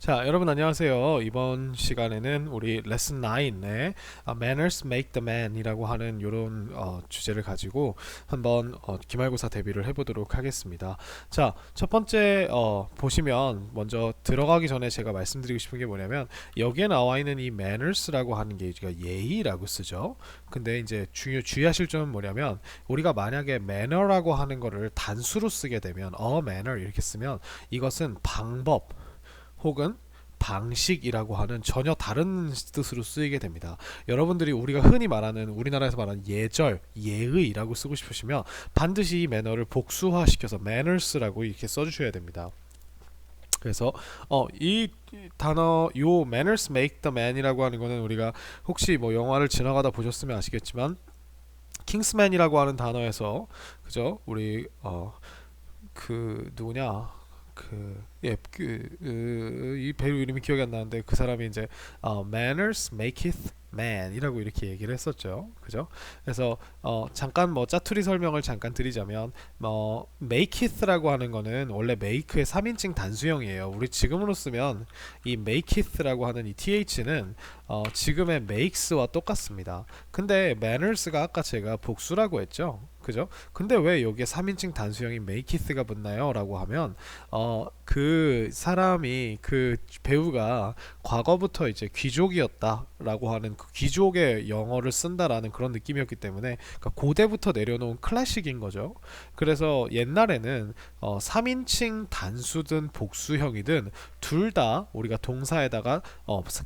자, 여러분 안녕하세요. 이번 시간에는 우리 레슨 9의 Manners Make the Man 이라고 하는 이런 주제를 가지고 한번 기말고사 대비를 해보도록 하겠습니다. 자, 첫 번째 보시면 먼저 들어가기 전에 제가 말씀드리고 싶은 게 뭐냐면 여기에 나와 있는 이 manners라고 하는 게 우리가 예의라고 쓰죠. 근데 이제 주의하실 점은 뭐냐면 우리가 만약에 manner라고 하는 거를 단수로 쓰게 되면 a manner 이렇게 쓰면 이것은 방법 혹은 방식이라고 하는 전혀 다른 뜻으로 쓰이게 됩니다. 여러분들이 우리가 흔히 말하는 우리나라에서 말하는 예절, 예의라고 쓰고 싶으시면 반드시 이 매너를 복수화시켜서 manners라고 이렇게 써주셔야 됩니다. 그래서 이 단어 요 manners make the man이라고 하는 거는 우리가 혹시 뭐 영화를 지나가다 보셨으면 아시겠지만 킹스맨이라고 하는 단어에서 그죠? 우리 그 누구냐? 이 배우 이름이 기억이 안 나는데 그 사람이 이제 manners maketh man이라고 이렇게 얘기를 했었죠. 그죠? 그래서 잠깐 뭐 짜투리 설명을 잠깐 드리자면 maketh라고 하는 거는 원래 make의 3인칭 단수형이에요. 우리 지금으로 쓰면 이 maketh라고 하는 이 th는 지금의 makes와 똑같습니다. 근데 manners가 아까 제가 복수라고 했죠. 그죠? 근데 왜 여기에 3인칭 단수형인 makeith가 붙나요? 라고 하면 그 사람이 그 배우가 과거부터 이제 귀족이었다라고 하는 그 귀족의 영어를 쓴다라는 그런 느낌이었기 때문에 그러니까 고대부터 내려놓은 클래식인 거죠. 그래서 옛날에는 3인칭 단수든 복수형이든 둘 다 우리가 동사에다가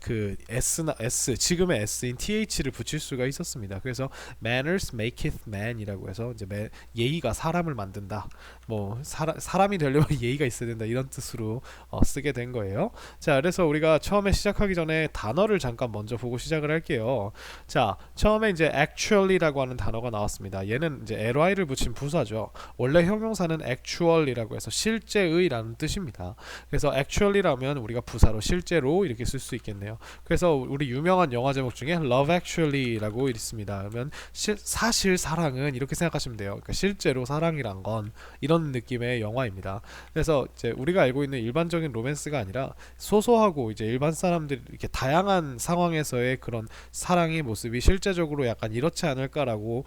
그 s 지금의 s인 th를 붙일 수가 있었습니다. 그래서 manners maketh man이라고 해서 이제 예의가 사람을 만든다. 뭐 사람이 되려면 예의가 있어야 된다 이런 뜻으로 쓰게 된 거예요. 자, 그래서 우리가 처음에 시작하기 전에 단어를 잠깐 먼저 보고 시작을 할게요. 자, 처음에 이제 actually라고 하는 단어가 나왔습니다. 얘는 이제 ly를 붙인 부사죠. 원래 형용사는 actual이라고 해서 실제의라는 뜻입니다. 그래서 actually라면 우리가 부사로 실제로 이렇게 쓸 수 있겠네요. 그래서 우리 유명한 영화 제목 중에 Love Actually라고 있습니다. 그러면 사실 사랑은 이렇게 생각하시면 돼요. 그러니까 실제로 사랑이란 건 이런 느낌의 영화입니다. 그래서 이제 우리가 알고 있는 일반적인 로맨스가 아니라 소소하고 이제 일반 사람들이 이렇게 다양한 상황에서의 그런 사랑의 모습이 실제적으로 약간 이렇지 않을까라고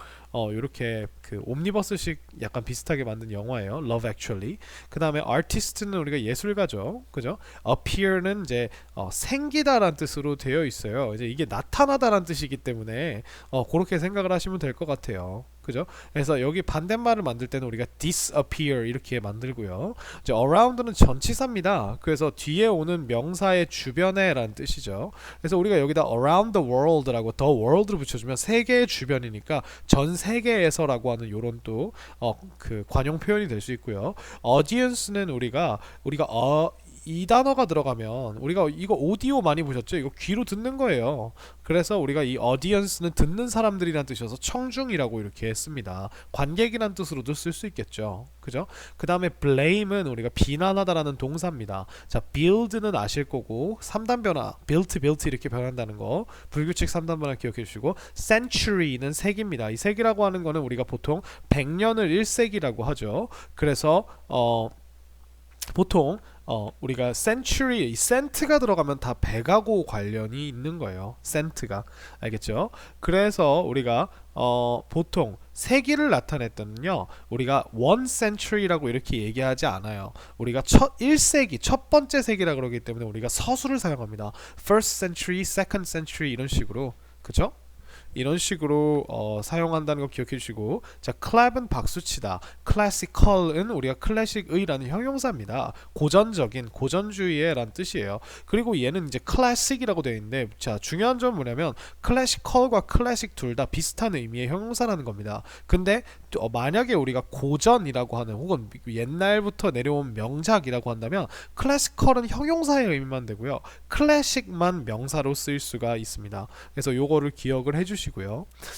이렇게 그 옴니버스식 약간 비슷하게 만든 영화예요. Love Actually. 그 다음에 artist는 우리가 예술가죠, 그죠? appear는 이제 생기다라는 뜻으로 되어 있어요. 이제 이게 나타나다라는 뜻이기 때문에 그렇게 생각을 하시면 될 것 같아요. 그죠? 그래서 여기 반대말을 만들 때는 우리가 disappear 이렇게 만들고요. 이제 around는 전치사입니다. 그래서 뒤에 오는 명사의 주변에 라는 뜻이죠. 그래서 우리가 여기다 around the world라고 the world를 붙여주면 세계의 주변이니까 전 세계에서라고 하는 요런 또 그 관용 표현이 될 수 있고요. audience는 우리가 이 단어가 들어가면 우리가 이거 오디오 많이 보셨죠? 이거 귀로 듣는 거예요. 그래서 우리가 이 audience는 듣는 사람들이란 뜻이어서 청중이라고 이렇게 씁니다. 관객이란 뜻으로도 쓸 수 있겠죠. 그죠? 그 다음에 blame은 우리가 비난하다라는 동사입니다. 자, build는 아실 거고 3단 변화 built 이렇게 변한다는 거 불규칙 3단 변화 기억해 주시고 century는 세기입니다. 이 세기라고 하는 거는 우리가 보통 100년을 1세기라고 하죠. 그래서 보통 우리가 century, 이 cent가 들어가면 다 100하고 관련이 있는 거예요. cent가. 알겠죠? 그래서 우리가 보통 세기를 나타낼 때는요, 우리가 one century라고 이렇게 얘기하지 않아요. 우리가 1세기, 첫 번째 세기라 그러기 때문에 우리가 서술을 사용합니다. first century, second century 이런 식으로. 그죠? 이런 식으로 사용한다는 거 기억해 주시고, 자, clap은 박수치다, classical은 우리가 클래식의라는 형용사입니다. 고전적인, 고전주의의 라는 뜻이에요. 그리고 얘는 이제 classic이라고 되어 있는데, 자, 중요한 점은 뭐냐면 classical과 classic 둘 다 비슷한 의미의 형용사라는 겁니다. 근데 만약에 우리가 고전이라고 하는 혹은 옛날부터 내려온 명작이라고 한다면 classical은 형용사의 의미만 되고요, classic만 명사로 쓰일 수가 있습니다. 그래서 요거를 기억을 해주시고,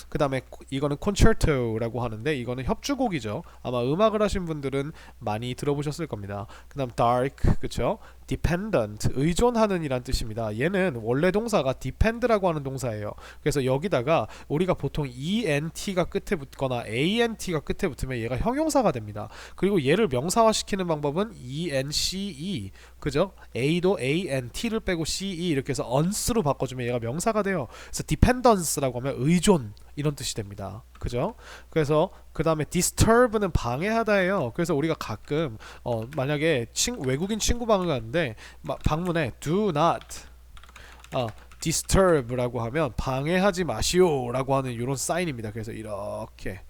그 다음에 이거는 concerto라고 하는데 이거는 협주곡이죠. 아마 음악을 하신 분들은 많이 들어보셨을 겁니다. 그 다음 dark, 그쵸? dependent 의존하는 이란 뜻입니다. 얘는 원래 동사가 depend라고 하는 동사예요. 그래서 여기다가 우리가 보통 ent가 끝에 붙거나 ant가 끝에 붙으면 얘가 형용사가 됩니다. 그리고 얘를 명사화시키는 방법은 ence, 그죠? a도 ant를 빼고 ce 이렇게 해서 once로 바꿔주면 얘가 명사가 돼요. 그래서 dependence라고 하면 의존 이런 뜻이 됩니다. 그죠? 그래서 그 다음에 disturb는 방해하다예요. 그래서 우리가 가끔 만약에 외국인 친구 방을 갔는데 방문에 do not disturb라고 하면 방해하지 마시오 라고 하는 이런 사인입니다. 그래서 이렇게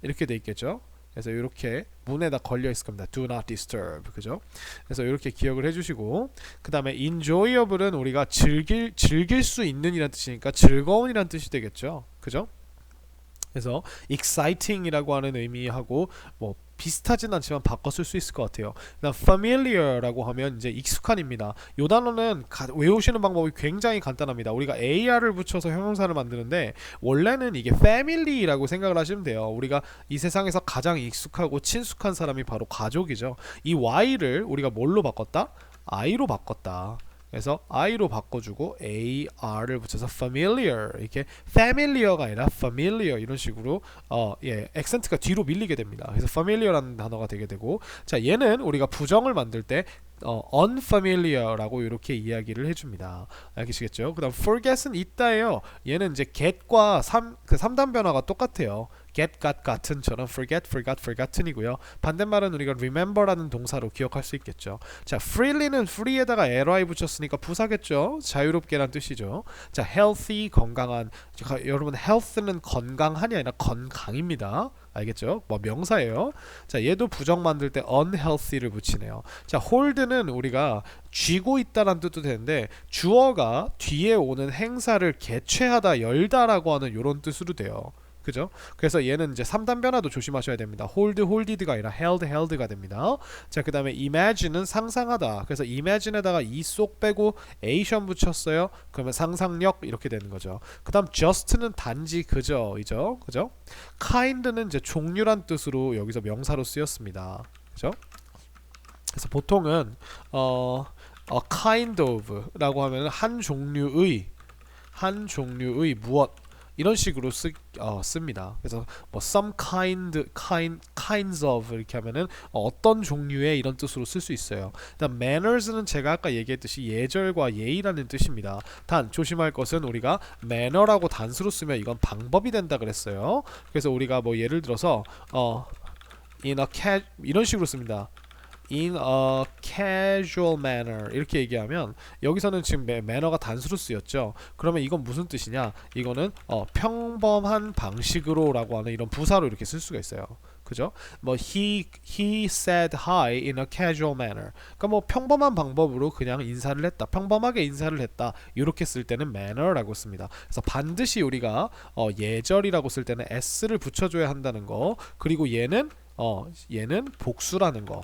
돼 있겠죠. 그래서 이렇게 문에다 걸려 있을 겁니다. Do not disturb. 그죠? 그래서 이렇게 기억을 해주시고, 그 다음에 enjoyable은 우리가 즐길 수 있는 이란 뜻이니까 즐거운이란 뜻이 되겠죠. 그죠? 그래서 exciting이라고 하는 의미하고 뭐 비슷하진 않지만 바꿔 쓸 수 있을 것 같아요. 그다음 familiar라고 하면 이제 익숙한입니다. 이 단어는 외우시는 방법이 굉장히 간단합니다. 우리가 ar을 붙여서 형용사를 만드는데 원래는 이게 family라고 생각을 하시면 돼요. 우리가 이 세상에서 가장 익숙하고 친숙한 사람이 바로 가족이죠. 이 y를 우리가 뭘로 바꿨다? i로 바꿨다. 그래서 i로 바꿔주고 ar를 붙여서 familiar 이렇게 familiar가 아니라 familiar 이런 식으로 액센트가 뒤로 밀리게 됩니다. 그래서 familiar라는 단어가 되게 되고, 자 얘는 우리가 부정을 만들 때 unfamiliar라고 이렇게 이야기를 해줍니다. 알겠시겠죠? 그 다음 forget은 있다예요. 얘는 이제 get과 3단 변화가 똑같아요. get, got, got은처럼 forget, forgot, forgotten이고요. 반대말은 우리가 remember라는 동사로 기억할 수 있겠죠. 자, freely는 free에다가 ly 붙였으니까 부사겠죠. 자유롭게란 뜻이죠. 자, healthy 건강한. 여러분 health는 건강한이 아니라 건강입니다. 알겠죠? 뭐 명사예요. 자, 얘도 부정 만들 때 unhealthy를 붙이네요. 자, hold는 우리가 쥐고 있다란 뜻도 되는데 주어가 뒤에 오는 행사를 개최하다, 열다라고 하는 이런 뜻으로 돼요. 그죠? 그래서 얘는 이제 3단 변화도 조심하셔야 됩니다. hold, holded가 아니라 held, held가 됩니다. 자, 그 다음에 imagine은 상상하다. 그래서 imagine에다가 이 쏙 빼고 ation 붙였어요. 그러면 상상력 이렇게 되는 거죠. 그 다음 just는 단지 그저이죠. 그죠? kind는 이제 종류란 뜻으로 여기서 명사로 쓰였습니다. 그죠? 그래서 보통은 a kind of라고 하면 한 종류의 무엇 이런 식으로 씁니다. 그래서 뭐 some kinds of 이렇게 하면은 어떤 종류의 이런 뜻으로 쓸 수 있어요. 일단 manners는 제가 아까 얘기했듯이 예절과 예의라는 뜻입니다. 단 조심할 것은 우리가 manner라고 단수로 쓰면 이건 방법이 된다 그랬어요. 그래서 우리가 뭐 예를 들어서 이런 식으로 씁니다. in a casual manner 이렇게 얘기하면 여기서는 지금 매너가 단수로 쓰였죠. 그러면 이건 무슨 뜻이냐? 이거는 평범한 방식으로 라고 하는 이런 부사로 이렇게 쓸 수가 있어요. 그죠? 뭐 he said hi in a casual manner. 그러니까 뭐 평범한 방법으로 그냥 인사를 했다. 평범하게 인사를 했다. 이렇게 쓸 때는 manner라고 씁니다. 그래서 반드시 우리가 예절이라고 쓸 때는 s를 붙여줘야 한다는 거. 그리고 얘는 복수라는 거.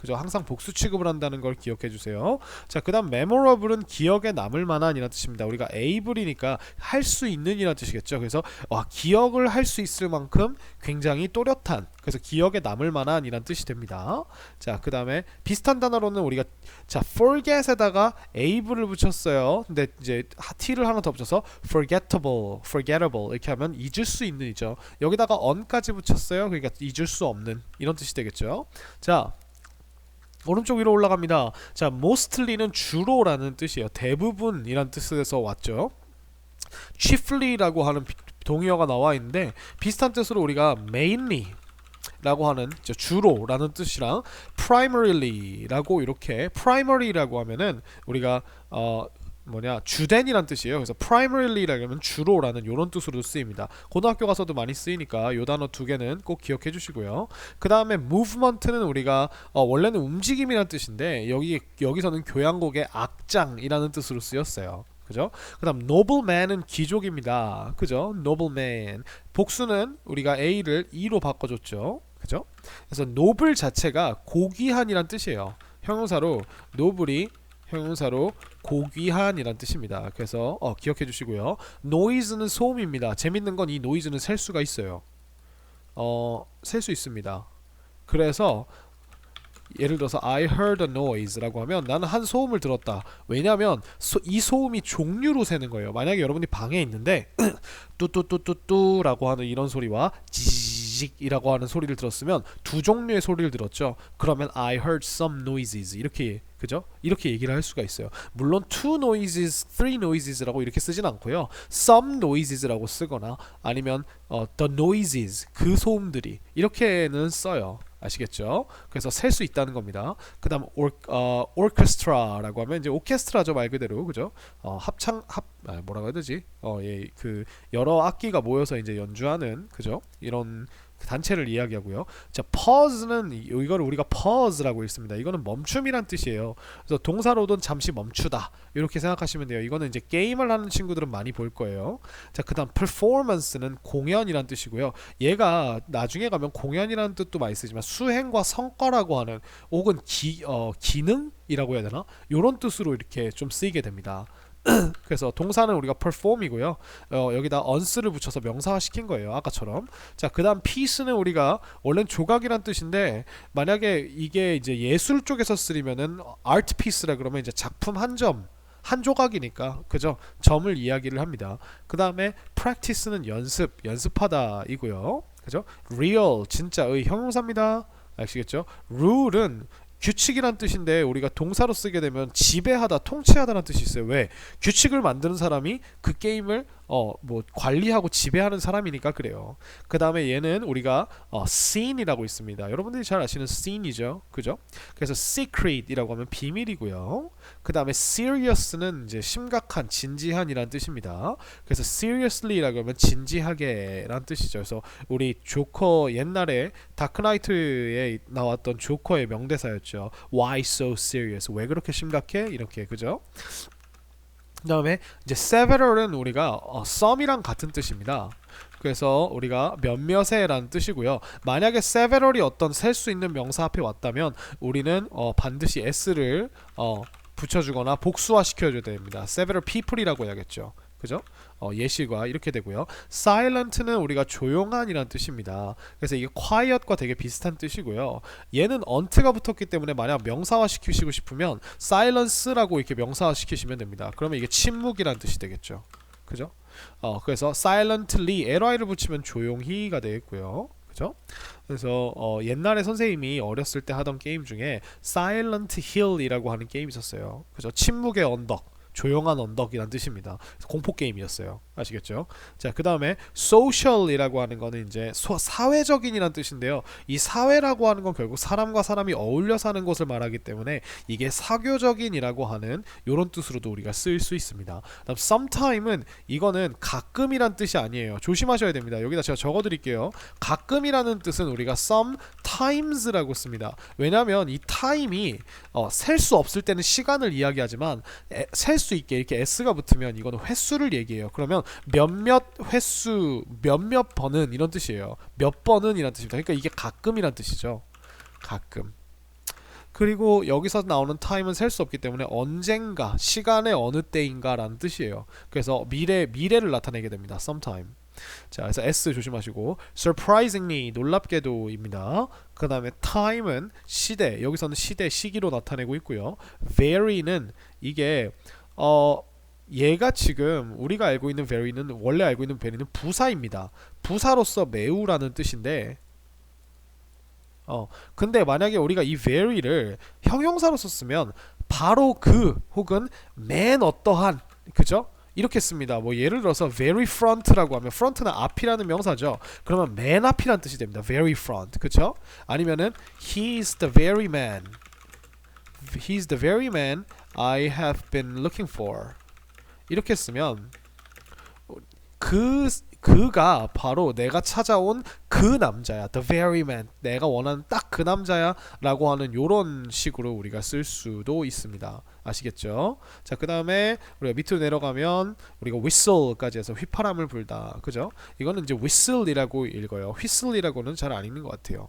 그죠? 항상 복수 취급을 한다는 걸 기억해 주세요. 자, 그 다음 memorable은 기억에 남을 만한 이란 뜻입니다. 우리가 able이니까 할 수 있는 이란 뜻이겠죠. 그래서 기억을 할 수 있을 만큼 굉장히 또렷한, 그래서 기억에 남을 만한 이란 뜻이 됩니다. 자, 그 다음에 비슷한 단어로는 우리가 forget에다가 able을 붙였어요. 근데 이제 t를 하나 더 붙여서 forgettable 이렇게 하면 잊을 수 있는 이죠. 여기다가 on까지 붙였어요. 그러니까 잊을 수 없는 이런 뜻이 되겠죠. 자, 오른쪽 위로 올라갑니다. 자, mostly는 주로라는 뜻이에요. 대부분이란 뜻에서 왔죠. chiefly라고 하는 동의어가 나와 있는데 비슷한 뜻으로 우리가 mainly 라고 하는 주로라는 뜻이랑 primary라고 이렇게 primary라고 하면은 우리가 주된이란 뜻이에요. 그래서 primary라고 하면 주로라는 이런 뜻으로 쓰입니다. 고등학교 가서도 많이 쓰이니까 요 단어 두 개는 꼭 기억해 주시고요. 그 다음에 movement는 우리가 원래는 움직임이란 뜻인데 여기서는 교향곡의 악장이라는 뜻으로 쓰였어요. 그죠? 그 다음 nobleman은 귀족입니다. 그죠? nobleman 복수는 우리가 A를 E로 바꿔줬죠. 그죠? 그래서 noble 자체가 고귀한이란 뜻이에요. 형용사로 고귀한이란 뜻입니다. 그래서 기억해 주시고요. noise는 소음입니다. 재밌는 건 이 noise는 셀 수가 있어요. 셀 수 있습니다. 그래서 예를 들어서 I heard a noise라고 하면 나는 한 소음을 들었다. 왜냐하면 이 소음이 종류로 세는 거예요. 만약에 여러분이 방에 있는데 뚜뚜뚜뚜뚜라고 하는 이런 소리와 지직이라고 하는 소리를 들었으면 두 종류의 소리를 들었죠. 그러면 I heard some noises 이렇게 그죠? 이렇게 얘기를 할 수가 있어요. 물론 two noises, three noises라고 이렇게 쓰진 않고요. some noises라고 쓰거나 아니면 the noises 그 소음들이 이렇게는 써요. 아시겠죠? 그래서 셀 수 있다는 겁니다. 그다음 orchestra라고 하면 이제 오케스트라죠 말 그대로 그죠? 뭐라고 해야 되지? 그 여러 악기가 모여서 이제 연주하는 그죠? 이런 단체를 이야기하고요. 자, pause는 이거를 우리가 pause라고 읽습니다. 이거는 멈춤이란 뜻이에요. 그래서 동사로든 잠시 멈추다 이렇게 생각하시면 돼요. 이거는 이제 게임을 하는 친구들은 많이 볼 거예요. 자, 그다음 performance는 공연이란 뜻이고요. 얘가 나중에 가면 공연이라는 뜻도 많이 쓰지만 수행과 성과라고 하는 혹은 기능이라고 해야 되나? 이런 뜻으로 이렇게 좀 쓰이게 됩니다. 그래서 동사는 우리가 perform이고요. 여기다 once를 붙여서 명사화 시킨 거예요. 아까처럼. 자, 그다음 piece는 우리가 원래는 조각이란 뜻인데 만약에 이게 이제 예술 쪽에서 쓰리면은 art piece라 그러면 이제 작품 한 점, 한 조각이니까 그죠? 점을 이야기를 합니다. 그다음에 practice는 연습하다이고요. 그죠? real 진짜의 형용사입니다. 아시겠죠? rule은 규칙이란 뜻인데 우리가 동사로 쓰게 되면 지배하다, 통치하다라는 뜻이 있어요. 왜? 규칙을 만드는 사람이 그 게임을 뭐 관리하고 지배하는 사람이니까 그래요. 그 다음에 얘는 우리가 scene이라고 있습니다. 여러분들이 잘 아시는 scene이죠, 그죠? 그래서 secret이라고 하면 비밀이고요. 그 다음에 serious는 이제 심각한, 진지한이란 뜻입니다. 그래서 seriously라고 하면 진지하게란 뜻이죠. 그래서 우리 조커 옛날에 다크나이트에 나왔던 조커의 명대사였죠. Why so serious? 왜 그렇게 심각해? 이렇게 그죠? 그 다음에 이제 several은 우리가 some이랑 같은 뜻입니다. 그래서 우리가 몇몇의라는 뜻이고요. 만약에 several이 어떤 셀 수 있는 명사 앞에 왔다면 우리는 반드시 s를 붙여주거나 복수화 시켜줘야 됩니다. several people이라고 해야겠죠. 그죠? 예시가 이렇게 되고요. silent는 우리가 조용한이란 뜻입니다. 그래서 이게 quiet과 되게 비슷한 뜻이고요. 얘는 ont가 붙었기 때문에 만약 명사화 시키시고 싶으면 silence라고 이렇게 명사화 시키시면 됩니다. 그러면 이게 침묵이란 뜻이 되겠죠. 그죠? 그래서 silently ly를 붙이면 조용히가 되겠고요. 그죠? 그래서 옛날에 선생님이 어렸을 때 하던 게임 중에 Silent Hill이라고 하는 게임이 있었어요. 그죠? 침묵의 언덕, 조용한 언덕이란 뜻입니다. 공포 게임이었어요. 아시겠죠? 자, 그 다음에 social이라고 하는 거는 이제 사회적인이란 뜻인데요. 이 사회라고 하는 건 결국 사람과 사람이 어울려 사는 것을 말하기 때문에 이게 사교적인이라고 하는 이런 뜻으로도 우리가 쓸 수 있습니다. 다음 sometime은 이거는 가끔이란 뜻이 아니에요. 조심하셔야 됩니다. 여기다 제가 적어드릴게요. 가끔이라는 뜻은 우리가 sometimes라고 씁니다. 왜냐하면 이 time이 셀 수 없을 때는 시간을 이야기하지만 셀 수 있게 이렇게 s가 붙으면 이거는 횟수를 얘기해요. 그러면 몇몇 횟수, 몇몇 번은 이런 뜻이에요. 몇 번은 이란 뜻입니다. 그러니까 이게 가끔이란 뜻이죠. 가끔. 그리고 여기서 나오는 time은 셀 수 없기 때문에 언젠가, 시간의 어느 때인가 라는 뜻이에요. 그래서 미래를 나타내게 됩니다. sometime. 자, 그래서 S 조심하시고 surprisingly 놀랍게도입니다. 그 다음에 time은 시대, 여기서는 시기로 나타내고 있고요. very는 이게 얘가 지금 우리가 알고 있는 very는 원래 알고 있는 very는 부사입니다. 부사로서 매우라는 뜻인데 근데 만약에 우리가 이 very를 형용사로 썼으면 바로 그 혹은 맨 어떠한 그죠? 이렇게 씁니다. 뭐 예를 들어서 very front라고 하면 front는 앞이라는 명사죠. 그러면 맨 앞이라는 뜻이 됩니다. very front. 그쵸? 아니면은 he's the very man. He's the very man I have been looking for. 이렇게 쓰면 그가 바로 내가 찾아온 그 남자야. The very man. 내가 원하는 딱 그 남자야 라고 하는 요런 식으로 우리가 쓸 수도 있습니다. 아시겠죠? 자, 그 다음에 우리가 밑으로 내려가면 우리가 whistle까지 해서 휘파람을 불다. 그죠? 이거는 이제 whistle이라고 읽어요. whistle이라고는 잘 안 읽는 것 같아요.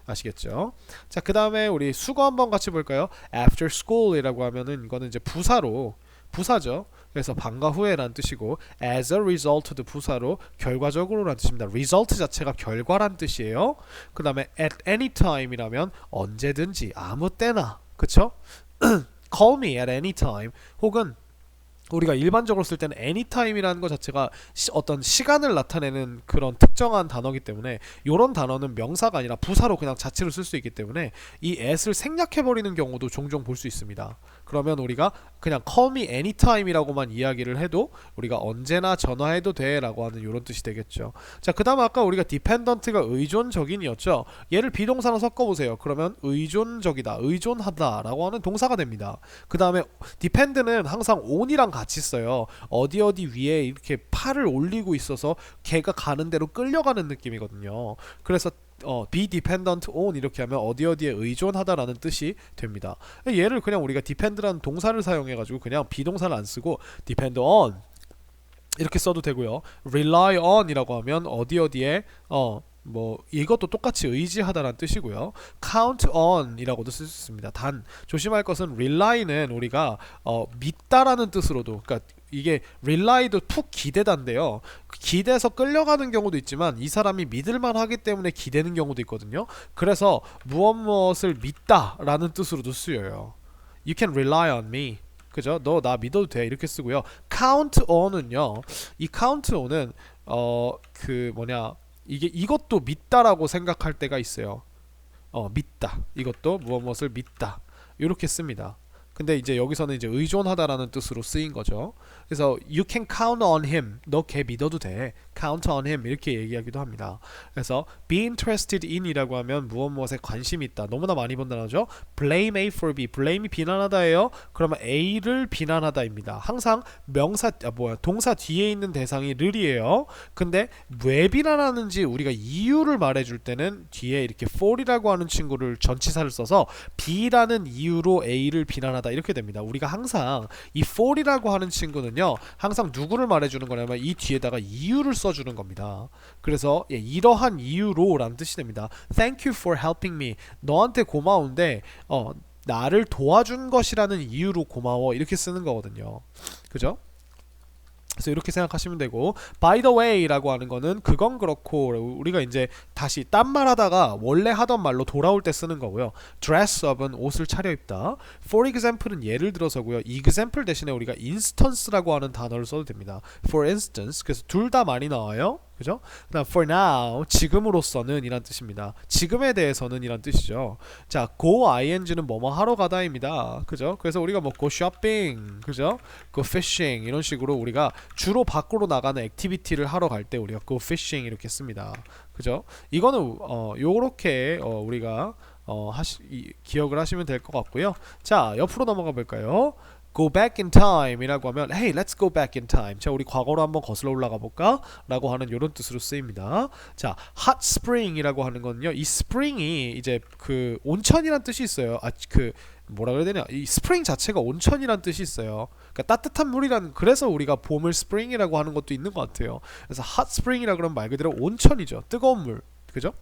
아시겠죠? 자, 그 다음에 우리 수거 한번 같이 볼까요? after school이라고 하면은 이거는 이제 부사로 부사죠. 그래서 방과 후에란 뜻이고 as a result도 부사로 결과적으로란 뜻입니다. result 자체가 결과란 뜻이에요. 그 다음에 at any time이라면 언제든지 아무 때나 그쵸? call me at any time 혹은 우리가 일반적으로 쓸 때는 anytime이라는 것 자체가 어떤 시간을 나타내는 그런 특정한 단어이기 때문에 이런 단어는 명사가 아니라 부사로 그냥 자체로 쓸 수 있기 때문에 이 at을 생략해버리는 경우도 종종 볼 수 있습니다. 그러면 우리가 그냥 call me anytime이라고만 이야기를 해도 우리가 언제나 전화해도 돼 라고 하는 이런 뜻이 되겠죠. 자, 그 다음 아까 우리가 dependent가 의존적인이었죠. 얘를 비동사로 섞어보세요. 그러면 의존적이다, 의존하다 라고 하는 동사가 됩니다. 그 다음에 depend는 항상 on이랑 같이 써요. 어디 어디 위에 이렇게 팔을 올리고 있어서 걔가 가는 대로 끌려가는 느낌이거든요. 그래서 be dependent on 이렇게 하면 어디 어디에 의존하다라는 뜻이 됩니다. 얘를 그냥 우리가 depend라는 동사를 사용해가지고 그냥 비동사를 안 쓰고 depend on 이렇게 써도 되고요. rely on 이라고 하면 어디 어디에 뭐 이것도 똑같이 의지하다라는 뜻이고요. count on 이라고도 쓸 수 있습니다. 단 조심할 것은 rely는 우리가 믿다라는 뜻으로도 그러니까 이게 rely도 푹 기대다인데요. 기대서 끌려가는 경우도 있지만 이 사람이 믿을만 하기 때문에 기대는 경우도 있거든요. 그래서 무엇을 믿다라는 뜻으로도 쓰여요. You can rely on me. 그죠? 너 나 믿어도 돼 이렇게 쓰고요. count on은요. 이 count on은 그 뭐냐 이것도 믿다라고 생각할 때가 있어요. 믿다. 이것도 무엇을 믿다. 이렇게 씁니다. 근데 이제 여기서는 이제 의존하다라는 뜻으로 쓰인 거죠. 그래서 you can count on him. 너 걔 믿어도 돼. count on him 이렇게 얘기하기도 합니다. 그래서 be interested in 이라고 하면 무엇에 관심이 있다. 너무나 많이 본 단어죠. blame A for B. blame이 비난하다예요. 그러면 A를 비난하다입니다. 항상 동사 뒤에 있는 대상이 를이에요. 근데 왜 비난하는지 우리가 이유를 말해줄 때는 뒤에 이렇게 for이라고 하는 친구를 전치사를 써서 B라는 이유로 A를 비난하다 이렇게 됩니다. 우리가 항상 이 for이라고 하는 친구는요 항상 누구를 말해주는 거냐면 이 뒤에다가 이유를 써주는 겁니다. 그래서 이러한 이유로 라는 뜻이 됩니다. Thank you for helping me. 너한테 고마운데 나를 도와준 것이라는 이유로 고마워 이렇게 쓰는 거거든요. 그죠? 그래서 이렇게 생각하시면 되고 by the way 라고 하는 거는 그건 그렇고 우리가 이제 다시 딴 말 하다가 원래 하던 말로 돌아올 때 쓰는 거고요. dress up은 옷을 차려입다. for example은 예를 들어서고요. example 대신에 우리가 instance라고 하는 단어를 써도 됩니다. for instance 그래서 둘 다 많이 나와요. 그죠? 그다음 for now 지금으로서는 이란 뜻입니다. 지금에 대해서는 이란 뜻이죠. 자, go ing는 뭐뭐 하러 가다입니다. 그죠? 그래서 우리가 뭐 go shopping, 그죠? go fishing 이런 식으로 우리가 주로 밖으로 나가는 액티비티를 하러 갈 때 우리가 go fishing 이렇게 씁니다. 그죠? 이거는 요렇게 우리가 기억을 하시면 될 것 같고요. 자, 옆으로 넘어가 볼까요? go back in time 이라고 하면 hey let's go back in time. 자, 우리 과거로 한번 거슬러 올라가 볼까? 라고 하는 이런 뜻으로 쓰입니다. 자, hot spring 이라고 하는 건요. 이 spring이 이제 그 온천이란 뜻이 있어요. 뭐라 그래야 되냐? 이 스프링 자체가 온천이란 뜻이 있어요. 그러니까 따뜻한 물이란 그래서 우리가 봄을 스프링이라고 하는 것도 있는 것 같아요. 그래서 hot spring이라 그러면 말 그대로 온천이죠. 뜨거운 물. 그죠?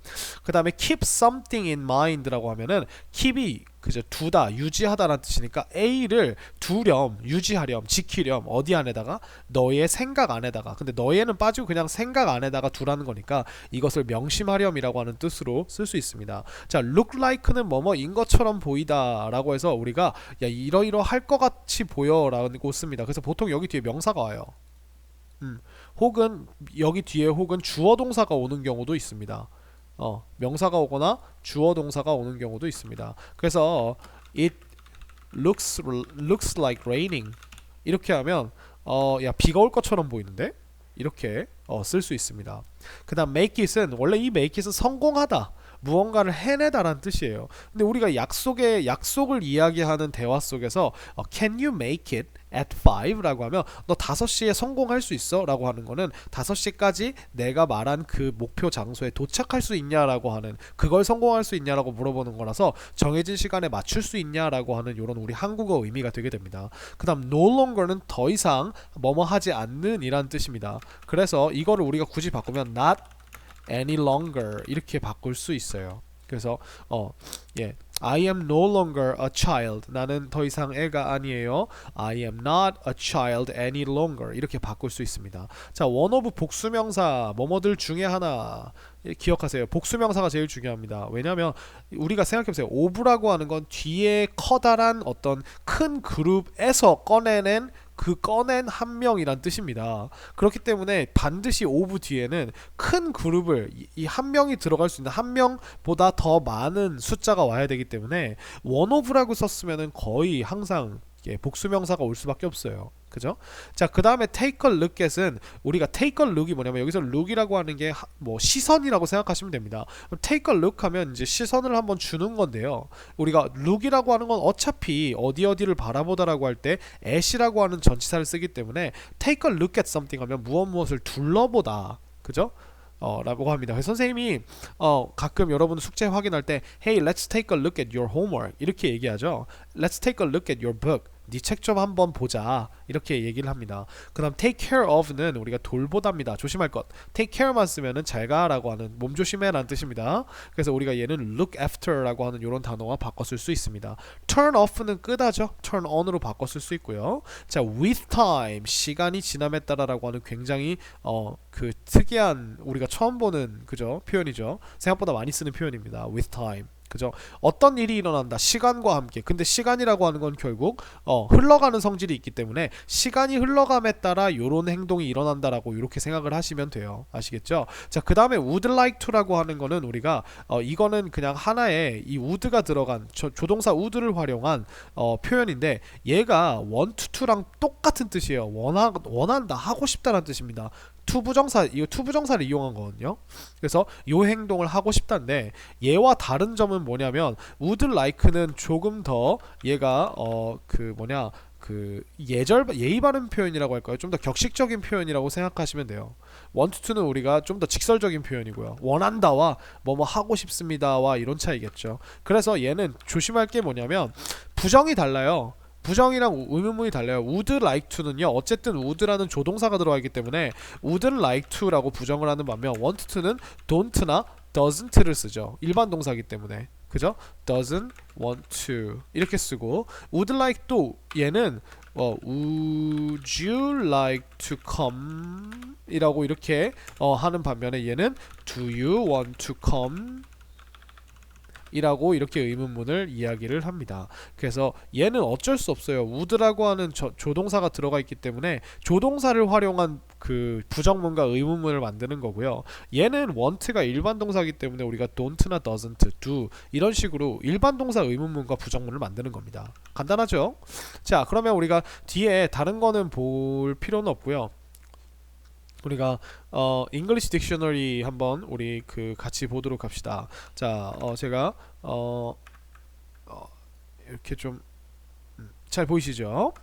그 다음에 keep something in mind라고 하면은 keep이 그죠? 두다, 유지하다라는 뜻이니까 A를 두렴, 유지하렴, 지키렴 어디 안에다가? 너의 생각 안에다가. 근데 너의는 빠지고 그냥 생각 안에다가 두라는 거니까 이것을 명심하렴이라고 하는 뜻으로 쓸 수 있습니다. 자, look like는 뭐뭐인 것처럼 보이다 라고 해서 우리가 야 이러이러할 것 같이 보여 라고 씁니다. 그래서 보통 여기 뒤에 명사가 와요. 혹은 여기 뒤에 혹은 주어 동사가 오는 경우도 있습니다. 명사가 오거나 주어 동사가 오는 경우도 있습니다. 그래서 it looks like raining 이렇게 하면 야 비가 올 것처럼 보이는데 이렇게 쓸 수 있습니다. 그 다음 make it은 원래 이 make it은 성공하다 무언가를 해내다라는 뜻이에요. 근데 우리가 약속을 이야기하는 대화 속에서 can you make it at 5라고 하면 너 5시에 성공할 수 있어? 라고 하는 거는 5시까지 내가 말한 그 목표 장소에 도착할 수 있냐라고 하는 그걸 성공할 수 있냐라고 물어보는 거라서 정해진 시간에 맞출 수 있냐라고 하는 이런 우리 한국어 의미가 되게 됩니다. 그 다음 no longer는 더 이상 뭐뭐 하지 않는 이란 뜻입니다. 그래서 이거를 우리가 굳이 바꾸면 not any longer 이렇게 바꿀 수 있어요. 그래서 예. I am no longer a child. 나는 더 이상 애가 아니에요. I am not a child any longer. 이렇게 바꿀 수 있습니다. 자, one of 복수명사 뭐뭐들 중에 하나 기억하세요. 복수명사가 제일 중요합니다. 왜냐하면 우리가 생각해보세요. of라고 하는 건 뒤에 커다란 어떤 큰 그룹에서 꺼내낸 한 명이란 뜻입니다. 그렇기 때문에 반드시 of 뒤에는 큰 그룹을 이 한 명이 들어갈 수 있는 한 명보다 더 많은 숫자가 와야 되기 때문에 one of라고 썼으면은 거의 항상 복수명사가 올 수밖에 없어요. 그죠? 자, 그 다음에 take a look at은 우리가 take a look이 뭐냐면 여기서 look이라고 하는 게 뭐 시선이라고 생각하시면 됩니다. 그럼 take a look 하면 이제 시선을 한번 주는 건데요. 우리가 look이라고 하는 건 어차피 어디를 바라보다라고 할 때 at이라고 하는 전치사를 쓰기 때문에 take a look at something 하면 무엇을 둘러보다. 그죠? 라고 합니다. 선생님이 가끔 여러분 숙제 확인할 때 Hey, let's take a look at your homework 이렇게 얘기하죠. Let's take a look at your book. 네 책 좀 한번 보자 이렇게 얘기를 합니다. 그 다음 take care of는 우리가 돌보답니다. 조심할 것. take care만 쓰면은 잘가 라고 하는 몸조심해 라는 뜻입니다. 그래서 우리가 얘는 look after 라고 하는 이런 단어와 바꿨을 수 있습니다. turn off는 끄다죠. turn on으로 바꿨을 수 있고요. 자, with time 시간이 지남에 따라 라고 하는 굉장히 그 특이한 우리가 처음 보는 그죠 표현이죠. 생각보다 많이 쓰는 표현입니다. with time. 그죠? 어떤 일이 일어난다. 시간과 함께. 근데 시간이라고 하는 건 결국 흘러가는 성질이 있기 때문에 시간이 흘러감에 따라 요런 행동이 일어난다라고 이렇게 생각을 하시면 돼요. 아시겠죠? 자, 그 다음에 would like to라고 하는 거는 우리가 이거는 그냥 하나의 이 would가 들어간 조동사 would를 활용한 표현인데 얘가 want to랑 똑같은 뜻이에요. 원한다, 하고 싶다라는 뜻입니다. 이거 투부정사를 이용한 거거든요. 그래서 요 행동을 하고 싶다인데 얘와 다른 점은 뭐냐면 would like는 조금 더 얘가 예의 바른 표현이라고 할까요? 좀 더 격식적인 표현이라고 생각하시면 돼요. want to는 우리가 좀 더 직설적인 표현이고요. 원한다와 뭐뭐 하고 싶습니다와 이런 차이겠죠. 그래서 얘는 조심할 게 뭐냐면 부정이 달라요. 부정이랑 의문문이 달라요. would like to는요. 어쨌든 would라는 조동사가 들어가 있기 때문에 would like to라고 부정을 하는 반면 want to는 don't나 doesn't를 쓰죠. 일반 동사이기 때문에. 그죠? doesn't want to 이렇게 쓰고 would like 또 얘는 would you like to come 이라고 이렇게 하는 반면에 얘는 do you want to come 이라고 이렇게 의문문을 이야기를 합니다. 그래서 얘는 어쩔 수 없어요. would라고 하는 조동사가 들어가 있기 때문에 조동사를 활용한 그 부정문과 의문문을 만드는 거고요. 얘는 want가 일반 동사이기 때문에 우리가 don't나 doesn't, do 이런 식으로 일반 동사 의문문과 부정문을 만드는 겁니다. 간단하죠? 자, 그러면 우리가 뒤에 다른 거는 볼 필요는 없고요. 우리가 English Dictionary 한번 우리 같이 보도록 합시다. 자, 제가 이렇게 좀 잘 보이시죠?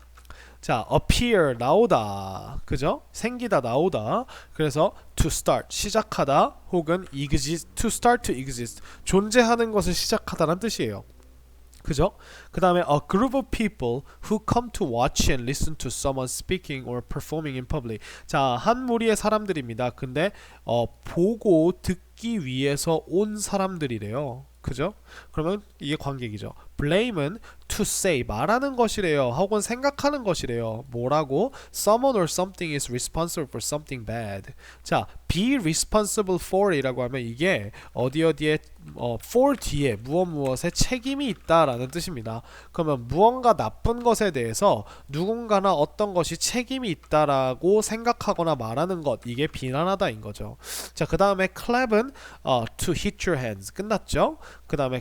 자, appear 나오다, 그죠? 생기다, 나오다. 그래서 to start 시작하다 혹은 exist to start to exist 존재하는 것을 시작하다는 뜻이에요. 그죠? 그 다음에 a group of people who come to watch and listen to someone speaking or performing in public. 자, 한 무리의 사람들입니다. 근데 보고 듣기 위해서 온 사람들이래요. 그죠? 그러면 이게 관객이죠. blame은 to say 말하는 것이래요. 혹은 생각하는 것이래요. 뭐라고? Someone or something is responsible for something bad. 자, be responsible for 이라고 하면 이게 어디에 for 뒤에 무엇에 책임이 있다라는 뜻입니다. 그러면 무언가 나쁜 것에 대해서 누군가나 어떤 것이 책임이 있다라고 생각하거나 말하는 것, 이게 비난하다인 거죠. 자, 그 다음에 clap은 to hit your hands 끝났죠. 그 다음에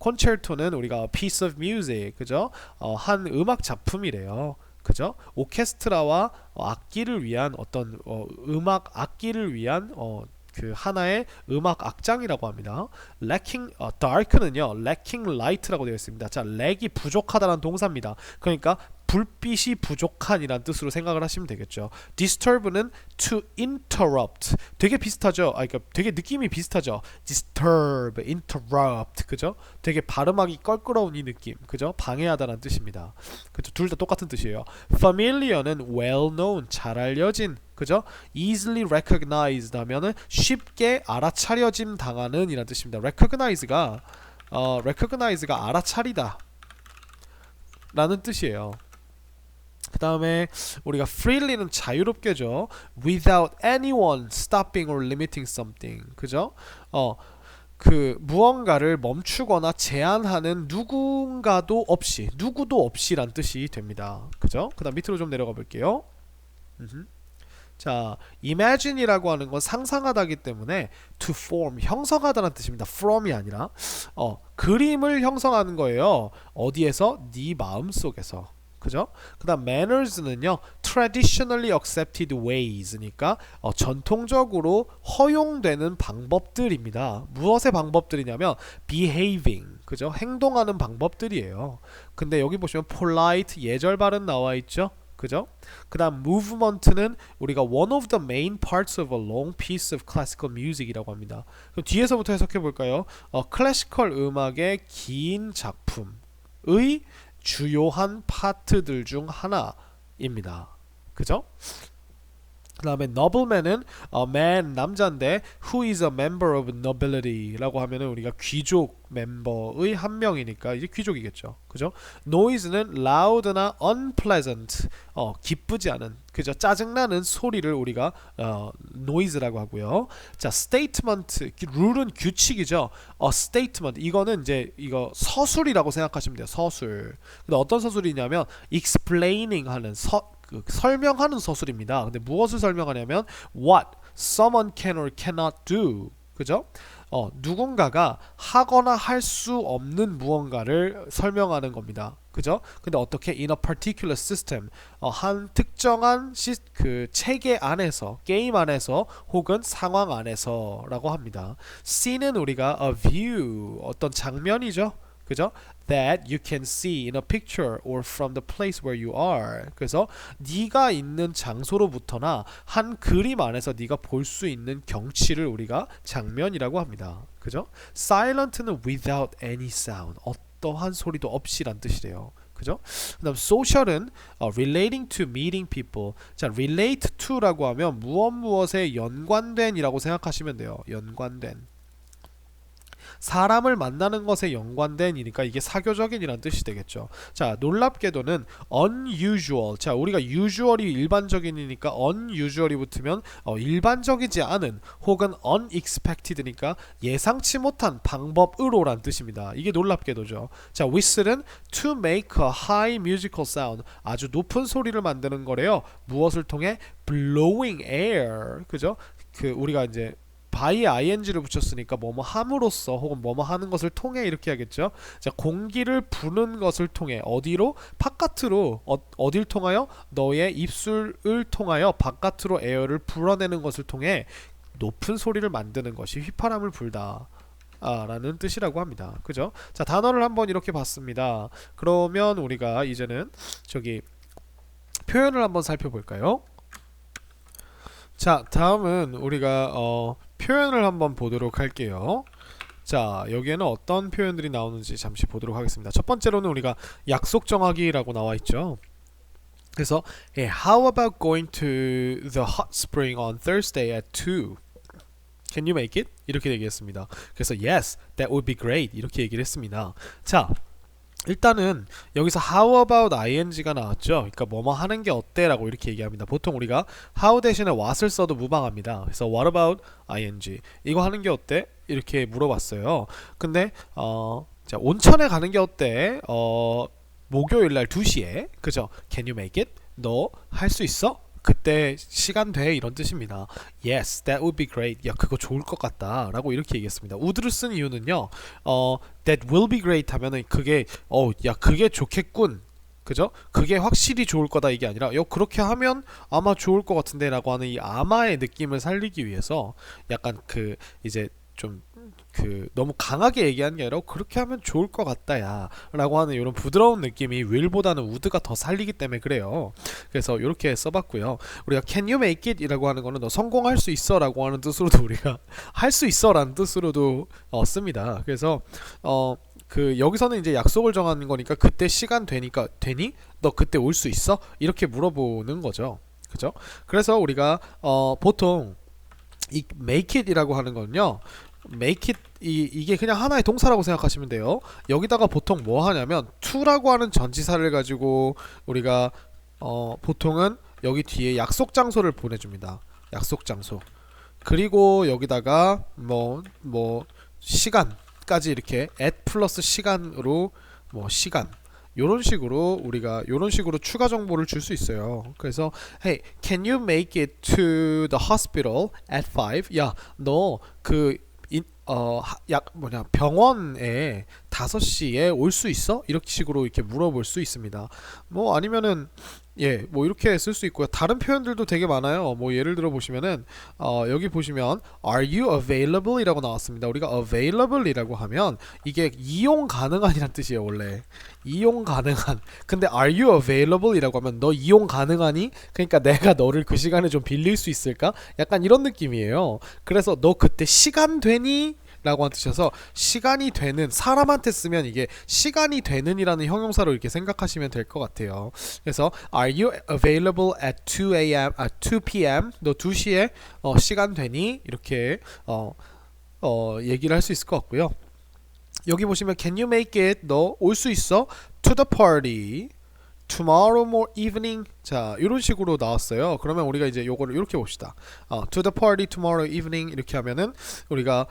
concerto는 우리가 a piece of music, 그죠? 한 음악 작품이래요. 그죠? 오케스트라와 악기를 위한 어떤 음악 악기를 위한 그 하나의 음악 악장이라고 합니다. lacking dark는요 lacking light라고 되어 있습니다. 자, 렉이 부족하다는 동사입니다. 그러니까 불빛이 부족한이란 뜻으로 생각을 하시면 되겠죠. disturb는 to interrupt. 되게 비슷하죠. 그러니까 되게 느낌이 비슷하죠. disturb, interrupt, 그죠? 되게 발음하기 껄끄러운 이 느낌, 그죠? 방해하다는 뜻입니다. 그죠? 둘 다 똑같은 뜻이에요. familiar는 well known, 잘 알려진, 그죠? easily recognized 하면은 쉽게 알아차려짐 당하는 이란 뜻입니다. recognize가 알아차리다 라는 뜻이에요. 그 다음에 우리가 freely는 자유롭게죠. without anyone stopping or limiting something, 그죠? 그 무언가를 멈추거나 제한하는 누구도 없이란 뜻이 됩니다. 그죠? 그 다음 밑으로 좀 내려가 볼게요. 자, imagine이라고 하는 건 상상하다기 때문에 to form, 형성하다는 뜻입니다. from이 아니라 그림을 형성하는 거예요. 어디에서? 네 마음속에서. 그죠? 그 다음 manners는요 traditionally accepted ways니까 전통적으로 허용되는 방법들입니다. 무엇의 방법들이냐면 behaving, 그죠? 행동하는 방법들이에요. 근데 여기 보시면 polite, 예절 발음 나와 있죠? 그죠? 그 다음 movement는 우리가 one of the main parts of a long piece of classical music 이라고 합니다. 그럼 뒤에서부터 해석해 볼까요? 클래시컬 음악의 긴 작품의 주요한 파트들 중 하나입니다. 그죠? 그 다음에 nobleman은 man, 남자인데 who is a member of nobility 라고 하면은 우리가 귀족 멤버의 한 명이니까 이제 귀족이겠죠. 그죠? noise는 loud나 unpleasant, 기쁘지 않은, 그죠? 짜증나는 소리를 우리가 noise라고 하고요. 자, statement, 룰은 규칙이죠. statement, 이거는 이제 이거 서술이라고 생각하시면 돼요. 서술. 근데 어떤 서술이냐면 explaining 하는 설명하는 서술입니다. 근데 무엇을 설명하냐면 what someone can or cannot do. 그죠? 누군가가 하거나 할 수 없는 무언가를 설명하는 겁니다. 그죠? 근데 어떻게 in a particular system, 한 특정한 그 체계 안에서, 게임 안에서 혹은 상황 안에서라고 합니다. scene은 우리가 a view, 어떤 장면이죠. 그죠? That you can see in a picture or from the place where you are. 그래서 네가 있는 장소로부터나 한 그림 안에서 네가 볼 수 있는 경치를 우리가 장면이라고 합니다. 그죠? Silent는 without any sound, 어떠한 소리도 없이란 뜻이래요. 그죠? 그다음 social은 relating to meeting people. 자, relate to라고 하면 무엇에 연관된이라고 생각하시면 돼요. 연관된. 사람을 만나는 것에 연관된이니까 이게 사교적인이란 뜻이 되겠죠. 자, 놀랍게도는 unusual. 자, 우리가 usual이 일반적인이니까 unusual이 붙으면 일반적이지 않은 혹은 unexpected니까 예상치 못한 방법으로란 뜻입니다. 이게 놀랍게도죠. 자, whistle은 to make a high musical sound. 아주 높은 소리를 만드는 거래요. 무엇을 통해? blowing air. 그죠? 그 우리가 이제 by에 ing를 붙였으니까 뭐뭐 함으로써 혹은 뭐뭐 하는 것을 통해 이렇게 하겠죠. 자, 공기를 부는 것을 통해 어디로? 바깥으로. 어딜 통하여? 너의 입술을 통하여 바깥으로 에어를 불어내는 것을 통해 높은 소리를 만드는 것이 휘파람을 불다 라는 뜻이라고 합니다. 그죠? 자, 단어를 한번 이렇게 봤습니다. 그러면 우리가 이제는 저기 표현을 한번 살펴볼까요? 자, 다음은 우리가 표현을 한번 보도록 할게요. 자, 여기에는 어떤 표현들이 나오는지 잠시 보도록 하겠습니다. 첫 번째로는 우리가 약속 정하기라고 나와 있죠. 그래서 how about going to the hot spring on Thursday at 2? Can you make it? 이렇게 얘기했습니다. 그래서 yes, that would be great. 이렇게 얘기를 했습니다. 자, 일단은 여기서 how about ing가 나왔죠. 그러니까 뭐뭐 하는 게 어때? 라고 이렇게 얘기합니다. 보통 우리가 how 대신에 what을 써도 무방합니다. 그래서 what about ing? 이거 하는 게 어때? 이렇게 물어봤어요. 근데 자, 온천에 가는 게 어때? 목요일날 2시에 그죠? Can you make it? 너 할 수 있어? 그때 시간 돼 이런 뜻입니다. Yes, that would be great. 야, 그거 좋을 것 같다 라고 이렇게 얘기했습니다. would를 쓴 이유는요, that will be great 하면은 그게 야, 그게 좋겠군, 그죠? 그게 확실히 좋을 거다 이게 아니라 그렇게 하면 아마 좋을 것 같은데 라고 하는 이 아마의 느낌을 살리기 위해서 약간 그 이제 좀 그 너무 강하게 얘기하는 게 아니라 그렇게 하면 좋을 것 같다 야 라고 하는 이런 부드러운 느낌이 will보다는 would가 더 살리기 때문에 그래요. 그래서 이렇게 써봤고요. 우리가 can you make it 이라고 하는 거는 너 성공할 수 있어 라고 하는 뜻으로도 우리가 할 수 있어 라는 뜻으로도 씁니다. 그래서 그 여기서는 이제 약속을 정하는 거니까 그때 시간 되니까 되니? 너 그때 올 수 있어? 이렇게 물어보는 거죠. 그죠? 그래서 우리가 보통 이 make it 이라고 하는 건요, make it 이게 그냥 하나의 동사라고 생각하시면 돼요. 여기다가 보통 뭐 하냐면 to라고 하는 전치사를 가지고 우리가 보통은 여기 뒤에 약속 장소를 보내줍니다. 약속 장소. 그리고 여기다가 뭐 시간까지 이렇게 at 플러스 시간으로 뭐 시간 요런 식으로 우리가 요런 식으로 추가 정보를 줄 수 있어요. 그래서 hey, can you make it to the hospital at 5? 야, 너 그 병원에 5시에 올 수 있어? 이렇게 식으로 이렇게 물어볼 수 있습니다. 뭐 아니면은 뭐 이렇게 쓸 수 있고요. 다른 표현들도 되게 많아요. 뭐 예를 들어 보시면은 여기 보시면 Are you available? 이라고 나왔습니다. 우리가 available 이라고 하면 이게 이용 가능한이란 뜻이에요. 원래 이용 가능한. 근데 Are you available? 이라고 하면 너 이용 가능하니? 그러니까 내가 너를 그 시간에 좀 빌릴 수 있을까? 약간 이런 느낌이에요. 그래서 너 그때 시간 되니? 라고 한 뜻이어서 시간이 되는, 사람한테 쓰면 이게 시간이 되는 이라는 형용사로 이렇게 생각하시면 될 것 같아요. 그래서 Are you available at 2 p.m. 너 2시에 시간 되니? 이렇게 얘기를 할 수 있을 것 같고요. 여기 보시면 Can you make it? 너 올 수 있어? To the party tomorrow evening. 자, 이런 식으로 나왔어요. 그러면 우리가 이제 요거를 이렇게 봅시다. To the party tomorrow evening 이렇게 하면은 우리가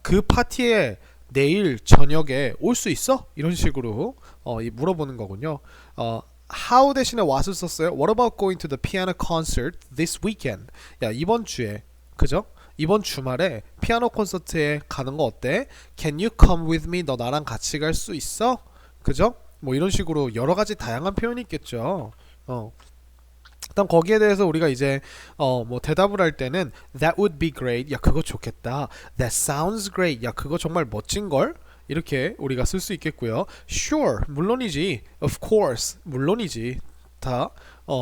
그 파티에 내일 저녁에 올 수 있어? 이런 식으로 물어보는 거군요. how 대신에 what을 썼어요. What about going to the piano concert this weekend? 야, 이번 주에, 그죠? 이번 주말에 피아노 콘서트에 가는 거 어때? Can you come with me? 너 나랑 같이 갈 수 있어? 그죠? 뭐 이런 식으로 여러 가지 다양한 표현이 있겠죠. 일단 거기에 대해서 우리가 이제 뭐 대답을 할 때는 That would be great. 야, 그거 좋겠다. That sounds great. 야, 그거 정말 멋진 걸. 이렇게 우리가 쓸 수 있겠고요. Sure, 물론이지. Of course, 물론이지. 다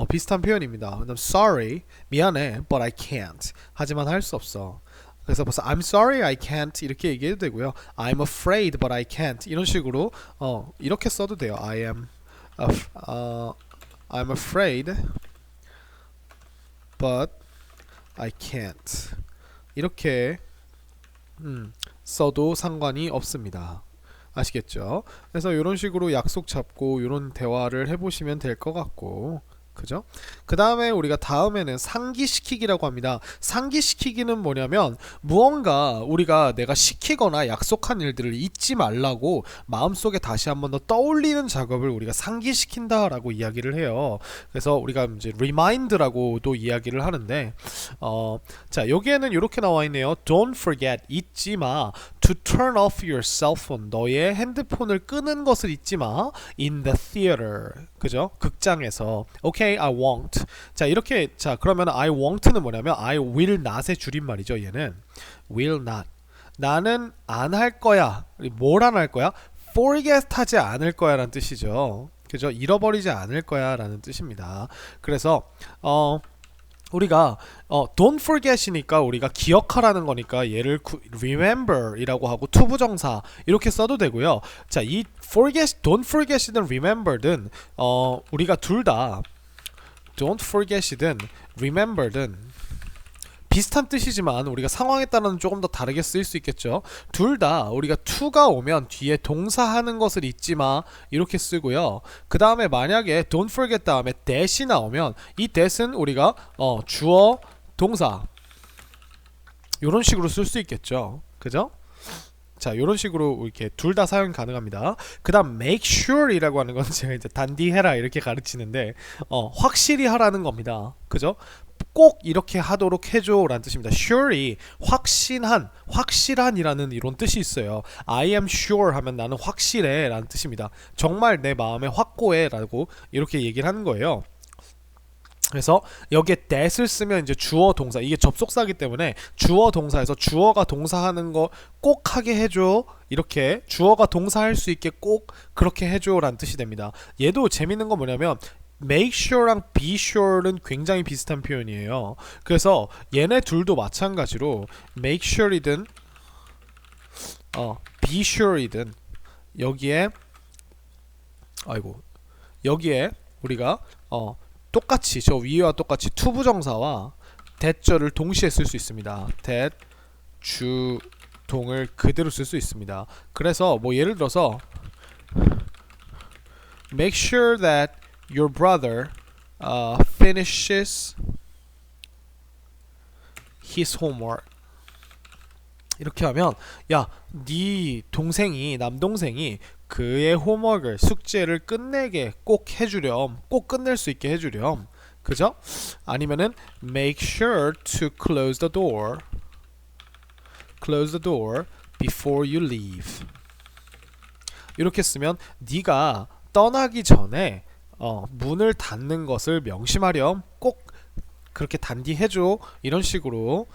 비슷한 표현입니다. 그다음 sorry, 미안해, but I can't. 하지만 할 수 없어. 그래서 벌써 I'm sorry I can't 이렇게 얘기해도 되고요. I'm afraid but I can't 이런 식으로 이렇게 써도 돼요. I'm afraid but I can't 이렇게 써도 상관이 없습니다. 아시겠죠? 그래서 이런 식으로 약속 잡고 이런 대화를 해보시면 될 것 같고, 그죠? 그 다음에 우리가 다음에는 상기시키기라고 합니다. 상기시키기는 뭐냐면 무언가 우리가 내가 시키거나 약속한 일들을 잊지 말라고 마음속에 다시 한번 더 떠올리는 작업을 우리가 상기시킨다 라고 이야기를 해요. 그래서 우리가 이제 remind라고도 이야기를 하는데 자, 여기에는 이렇게 나와 있네요. Don't forget, 잊지 마. To turn off your cell phone, 너의 핸드폰을 끄는 것을 잊지 마. In the theater, 그죠? 극장에서. Okay, I won't. 자, 이렇게, 자, 그러면 I won't는 뭐냐면 I will not의 줄임말이죠. 얘는 will not. 나는 안 할 거야. 뭘 안 할 거야? forget 하지 않을 거야 라는 뜻이죠. 그죠? 잃어버리지 않을 거야 라는 뜻입니다. 그래서 우리가 don't forget이니까 우리가 기억하라는 거니까 얘를 remember 이라고 하고 투부정사 이렇게 써도 되고요. 자, 이 forget, don't forget이든 remember든 우리가 둘 다 don't forget이든 remember든 비슷한 뜻이지만 우리가 상황에 따라는 조금 더 다르게 쓰일 수 있겠죠. 둘 다 우리가 to가 오면 뒤에 동사하는 것을 잊지 마 이렇게 쓰고요. 그 다음에 만약에 don't forget 다음에 that이 나오면 이 that은 우리가 주어 동사 이런 식으로 쓸 수 있겠죠. 그죠? 자, 이런 식으로 이렇게 둘 다 사용 가능합니다. 그 다음 make sure 이라고 하는 건 제가 이제 단디해라 이렇게 가르치는데 확실히 하라는 겁니다. 그죠? 꼭 이렇게 하도록 해줘 라는 뜻입니다. sure이 확실한 이라는 이런 뜻이 있어요. I am sure 하면 나는 확실해 라는 뜻입니다. 정말 내 마음에 확고해 라고 이렇게 얘기를 하는 거예요. 그래서 여기에 that을 쓰면 이제 주어 동사, 이게 접속사기 때문에 주어 동사에서 주어가 동사하는 거 꼭 하게 해줘, 이렇게 주어가 동사할 수 있게 꼭 그렇게 해줘 라는 뜻이 됩니다. 얘도 재밌는 건 뭐냐면 make sure랑 be sure는 굉장히 비슷한 표현이에요. 그래서 얘네 둘도 마찬가지로 make sure이든 be sure이든 여기에 여기에 우리가 똑같이 저 위와 똑같이 투부정사와 that절을 동시에 쓸 수 있습니다. that 주동을 그대로 쓸 수 있습니다. 그래서 뭐 예를 들어서 make sure that your brother finishes his homework. 이렇게 하면 야, 네 동생이 남동생이 그의 홈워크를 숙제를 끝내게 꼭 해주렴, 꼭 끝낼 수 있게 해주렴, 그죠? 아니면은 make sure to close the door before you leave. 이렇게 쓰면 네가 떠나기 전에 문을 닫는 것을 명심하렴, 꼭 그렇게 단디해줘, 이런 식으로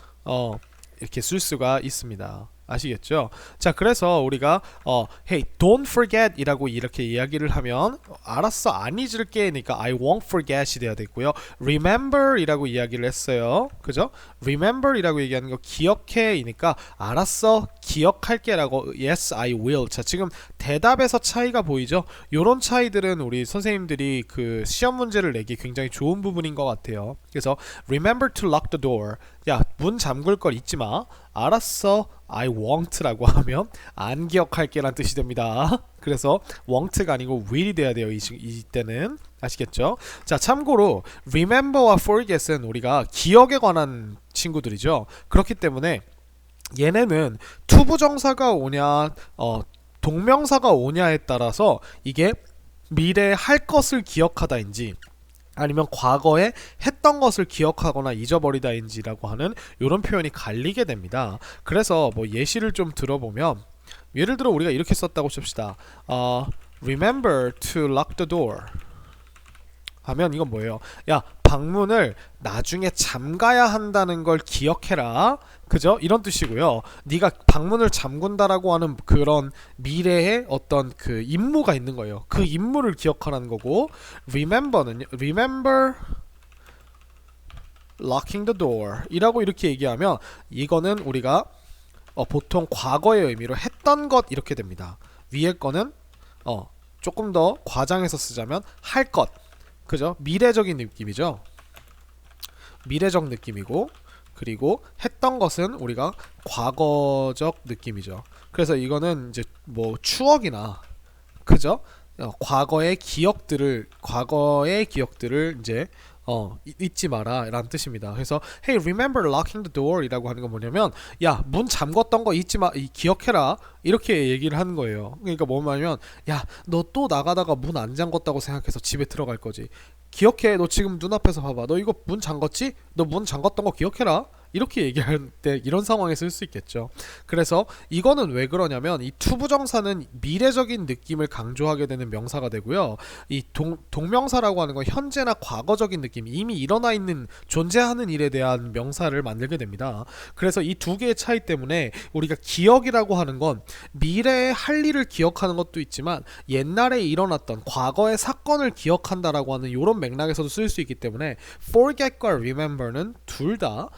이렇게 쓸 수가 있습니다. 아시겠죠? 자, 그래서 우리가 hey, don't forget 이라고 이렇게 이야기를 하면 알았어, 안 잊을게니까 I won't forget이 돼야 되고요. remember 이라고 이야기를 했어요. 그죠? remember 이라고 얘기하는 거 기억해 이니까 알았어, 기억할게 라고 yes, I will. 자, 지금 대답에서 차이가 보이죠? 요런 차이들은 우리 선생님들이 그 시험 문제를 내기 굉장히 좋은 부분인 것 같아요. 그래서 remember to lock the door. 야, 문 잠글 걸 잊지 마. 알았어, I won't라고 하면 안 기억할게 라는 뜻이 됩니다. 그래서 won't가 아니고 will이 돼야 돼요, 이때는. 아시겠죠? 자, 참고로 remember와 forget은 우리가 기억에 관한 친구들이죠. 그렇기 때문에 얘네는 투부정사가 오냐 동명사가 오냐에 따라서 이게 미래에 할 것을 기억하다인지 아니면 과거에 했던 것을 기억하거나 잊어버리다인지라고 하는 이런 표현이 갈리게 됩니다. 그래서 뭐 예시를 좀 들어보면 예를 들어 우리가 이렇게 썼다고 칩시다. remember to lock the door 하면 이건 뭐예요? 야, 방문을 나중에 잠가야 한다는 걸 기억해라. 그죠? 이런 뜻이고요. 네가 방문을 잠근다라고 하는 그런 미래의 어떤 그 임무가 있는 거예요. 그 임무를 기억하라는 거고, remember locking the door 이라고 이렇게 얘기하면 이거는 우리가 보통 과거의 의미로 했던 것 이렇게 됩니다. 위에 거는 조금 더 과장해서 쓰자면 할 것, 그죠? 미래적인 느낌이죠. 미래적 느낌이고, 그리고 했던 것은 우리가 과거적 느낌이죠. 그래서 이거는 이제 뭐 추억이나, 그죠? 과거의 기억들을 이제 잊지 마라 라는 뜻입니다. 그래서 hey, remember locking the door 이라고 하는 건 뭐냐면 야, 문 잠궜던 거 잊지 마, 기억해라, 이렇게 얘기를 하는 거예요. 그러니까 뭐냐면 야, 너 또 나가다가 문 안 잠궜다고 생각해서 집에 들어갈 거지. 기억해, 너 지금 눈앞에서 봐봐, 너 이거 문 잠궜지? 너 문 잠궜던 거 기억해라, 이렇게 얘기할 때 이런 상황에 쓸 수 있겠죠. 그래서 이거는 왜 그러냐면 이 투부정사는 미래적인 느낌을 강조하게 되는 명사가 되고요. 이 동명사라고 하는 건 현재나 과거적인 느낌, 이미 일어나 있는 존재하는 일에 대한 명사를 만들게 됩니다. 그래서 이 두 개의 차이 때문에 우리가 기억이라고 하는 건 미래에 할 일을 기억하는 것도 있지만 옛날에 일어났던 과거의 사건을 기억한다라고 하는 이런 맥락에서도 쓸 수 있기 때문에 forget과 remember는 둘 다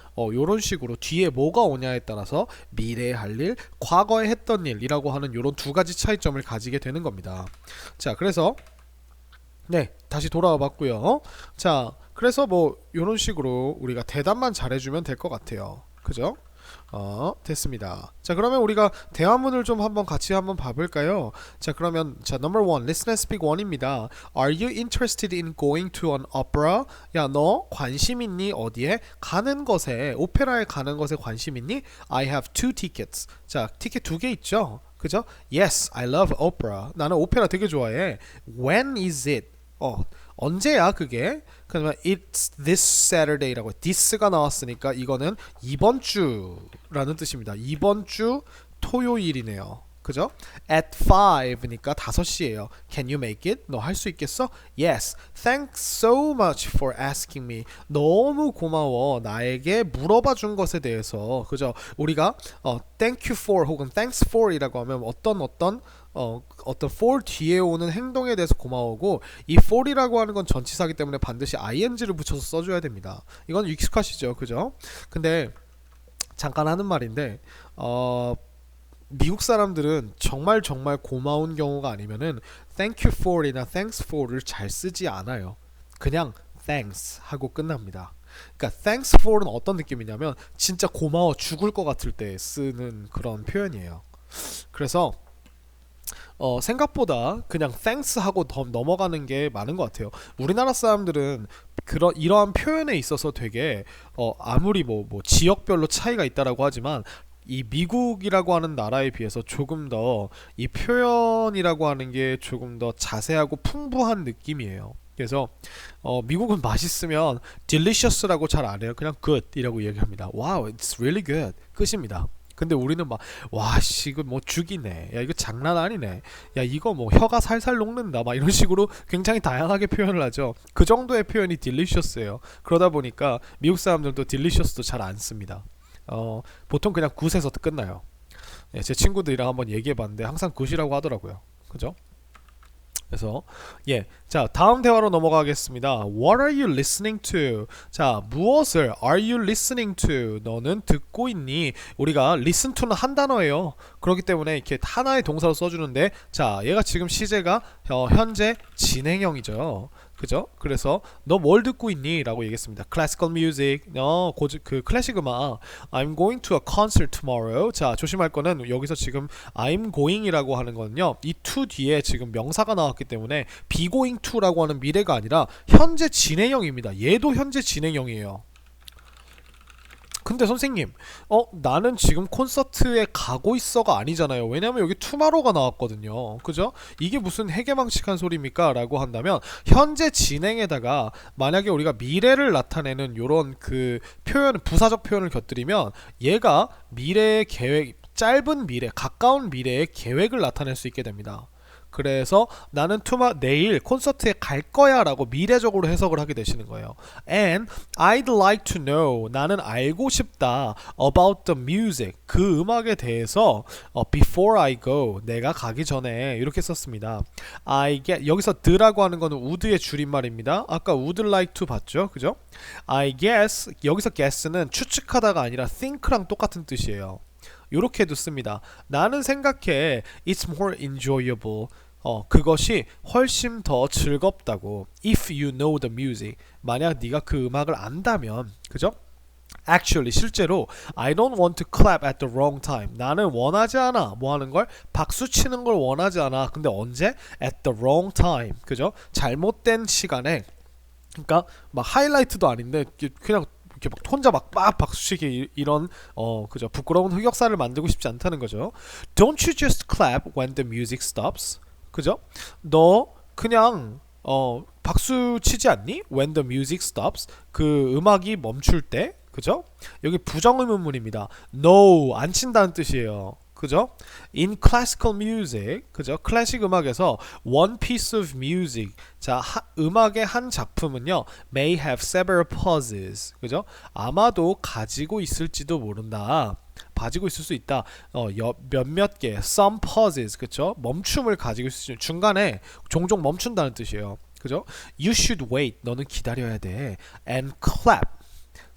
이런 식으로 뒤에 뭐가 오냐에 따라서 미래에 할 일, 과거에 했던 일이라고 하는 이런 두 가지 차이점을 가지게 되는 겁니다. 자, 그래서 네, 다시 돌아와 봤고요. 자, 그래서 뭐 이런 식으로 우리가 대답만 잘해주면 될 것 같아요. 그죠? 됐습니다. 자, 그러면 우리가 대화문을 좀 같이 한번 봐볼까요? 자, 그러면 자, number one, listen and speak 1입니다. Are you interested in going to an opera? 야, 너 관심 있니? 어디에? 가는 것에, 오페라에 가는 것에 관심 있니? I have two tickets. 자, 티켓 두 개 있죠? 그죠? Yes, I love opera. 나는 오페라 되게 좋아해. When is it? 언제야 그게? 그러면 it's this Saturday라고, this가 나왔으니까 이거는 이번 주라는 뜻입니다. 이번 주 토요일이네요. 그죠? At 5니까 5시예요. Can you make it? 너 할 수 있겠어? Yes. Thanks so much for asking me. 너무 고마워. 나에게 물어봐 준 것에 대해서. 그죠? 우리가 thank you for 혹은 thanks for이라고 하면 어떤 for 뒤에 오는 행동에 대해서 고마워고, 이 for이라고 하는 건 전치사기 때문에 반드시 ing를 붙여서 써줘야 됩니다. 이건 익숙하시죠, 그죠? 근데 잠깐 하는 말인데 미국 사람들은 정말 고마운 경우가 아니면은 thank you for이나 thanks for를 잘 쓰지 않아요. 그냥 thanks 하고 끝납니다. 그러니까 thanks for는 어떤 느낌이냐면 진짜 고마워 죽을 것 같을 때 쓰는 그런 표현이에요. 그래서 생각보다 그냥 thanks 하고 넘어가는 게 많은 것 같아요. 우리나라 사람들은 이러한 표현에 있어서 되게 아무리 뭐 지역별로 차이가 있다라고 하지만 이 미국이라고 하는 나라에 비해서 조금 더 이 표현이라고 하는 게 조금 더 자세하고 풍부한 느낌이에요. 그래서 미국은 맛있으면 delicious라고 잘 안 해요. 그냥 good이라고 얘기합니다. Wow, it's really good. 끝입니다. 근데 우리는 막 와씨 이거 뭐 죽이네, 야 이거 장난 아니네, 야 이거 뭐 혀가 살살 녹는다, 막 이런 식으로 굉장히 다양하게 표현을 하죠. 그 정도의 표현이 delicious예요. 그러다 보니까 미국 사람들도 delicious도 잘 안 씁니다. 보통 그냥 굿에서 끝나요. 예, 제 친구들이랑 한번 얘기해봤는데 항상 굿이라고 하더라고요. 그죠? 그래서 자 다음 대화로 넘어가겠습니다. What are you listening to? 자 무엇을 are you listening to? 너는 듣고 있니? 우리가 listen to는 한 단어예요. 그렇기 때문에 이렇게 하나의 동사로 써주는데, 자 얘가 지금 시제가 현재 진행형이죠. 그죠? 그래서 너 뭘 듣고 있니? 라고 얘기했습니다. Classical music, 그 클래식 음악. I'm going to a concert tomorrow. 자 조심할 거는 여기서 지금 I'm going이라고 하는 거는요, 이 to 뒤에 지금 명사가 나왔기 때문에 be going to라고 하는 미래가 아니라 현재 진행형입니다. 얘도 현재 진행형이에요. 근데 선생님 나는 지금 콘서트에 가고 있어가 아니잖아요. 왜냐면 여기 투마로가 나왔거든요. 그죠? 이게 무슨 해괴망측한 소리입니까? 라고 한다면 현재 진행에다가 만약에 우리가 미래를 나타내는 요런 그 표현, 부사적 표현을 곁들이면 얘가 미래의 계획, 짧은 미래, 가까운 미래의 계획을 나타낼 수 있게 됩니다. 그래서 나는 내일 콘서트에 갈 거야 라고 미래적으로 해석을 하게 되시는 거예요. And I'd like to know, 나는 알고 싶다, about the music, 그 음악에 대해서 before I go, 내가 가기 전에, 이렇게 썼습니다. 여기서 the라고 하는 거는 would의 줄임말입니다. 아까 would like to 봤죠? 그죠? I guess, 여기서 guess는 추측하다가 아니라 think랑 똑같은 뜻이에요. 요렇게도 씁니다. 나는 생각해 it's more enjoyable, 그것이 훨씬 더 즐겁다고. If you know the music, 만약 네가 그 음악을 안다면, 그죠? Actually, 실제로 I don't want to clap at the wrong time. 나는 원하지 않아. 뭐 하는 걸? 박수 치는 걸 원하지 않아. 근데 언제? At the wrong time. 그죠? 잘못된 시간에. 그러니까 막 하이라이트도 아닌데 그냥 이렇게 막 혼자 막 박수치기, 이런 그죠? 부끄러운 흑역사를 만들고 싶지 않다는 거죠. Don't you just clap when the music stops? 그죠? 너 그냥 박수 치지 않니? When the music stops, 그 음악이 멈출 때, 그죠? 여기 부정의문문입니다. No, 안 친다는 뜻이에요. 그죠? In classical music, 그죠? 클래식 음악에서 one piece of music, 자 음악의 한 작품은요, may have several pauses, 그죠? 아마도 가지고 있을지도 모른다. 가지고 있을 수 있다. 몇몇 개, some pauses, 그죠? 멈춤을 가지고 있을 수 있는, 중간에 종종 멈춘다는 뜻이에요. 그죠? You should wait, 너는 기다려야 돼. And clap,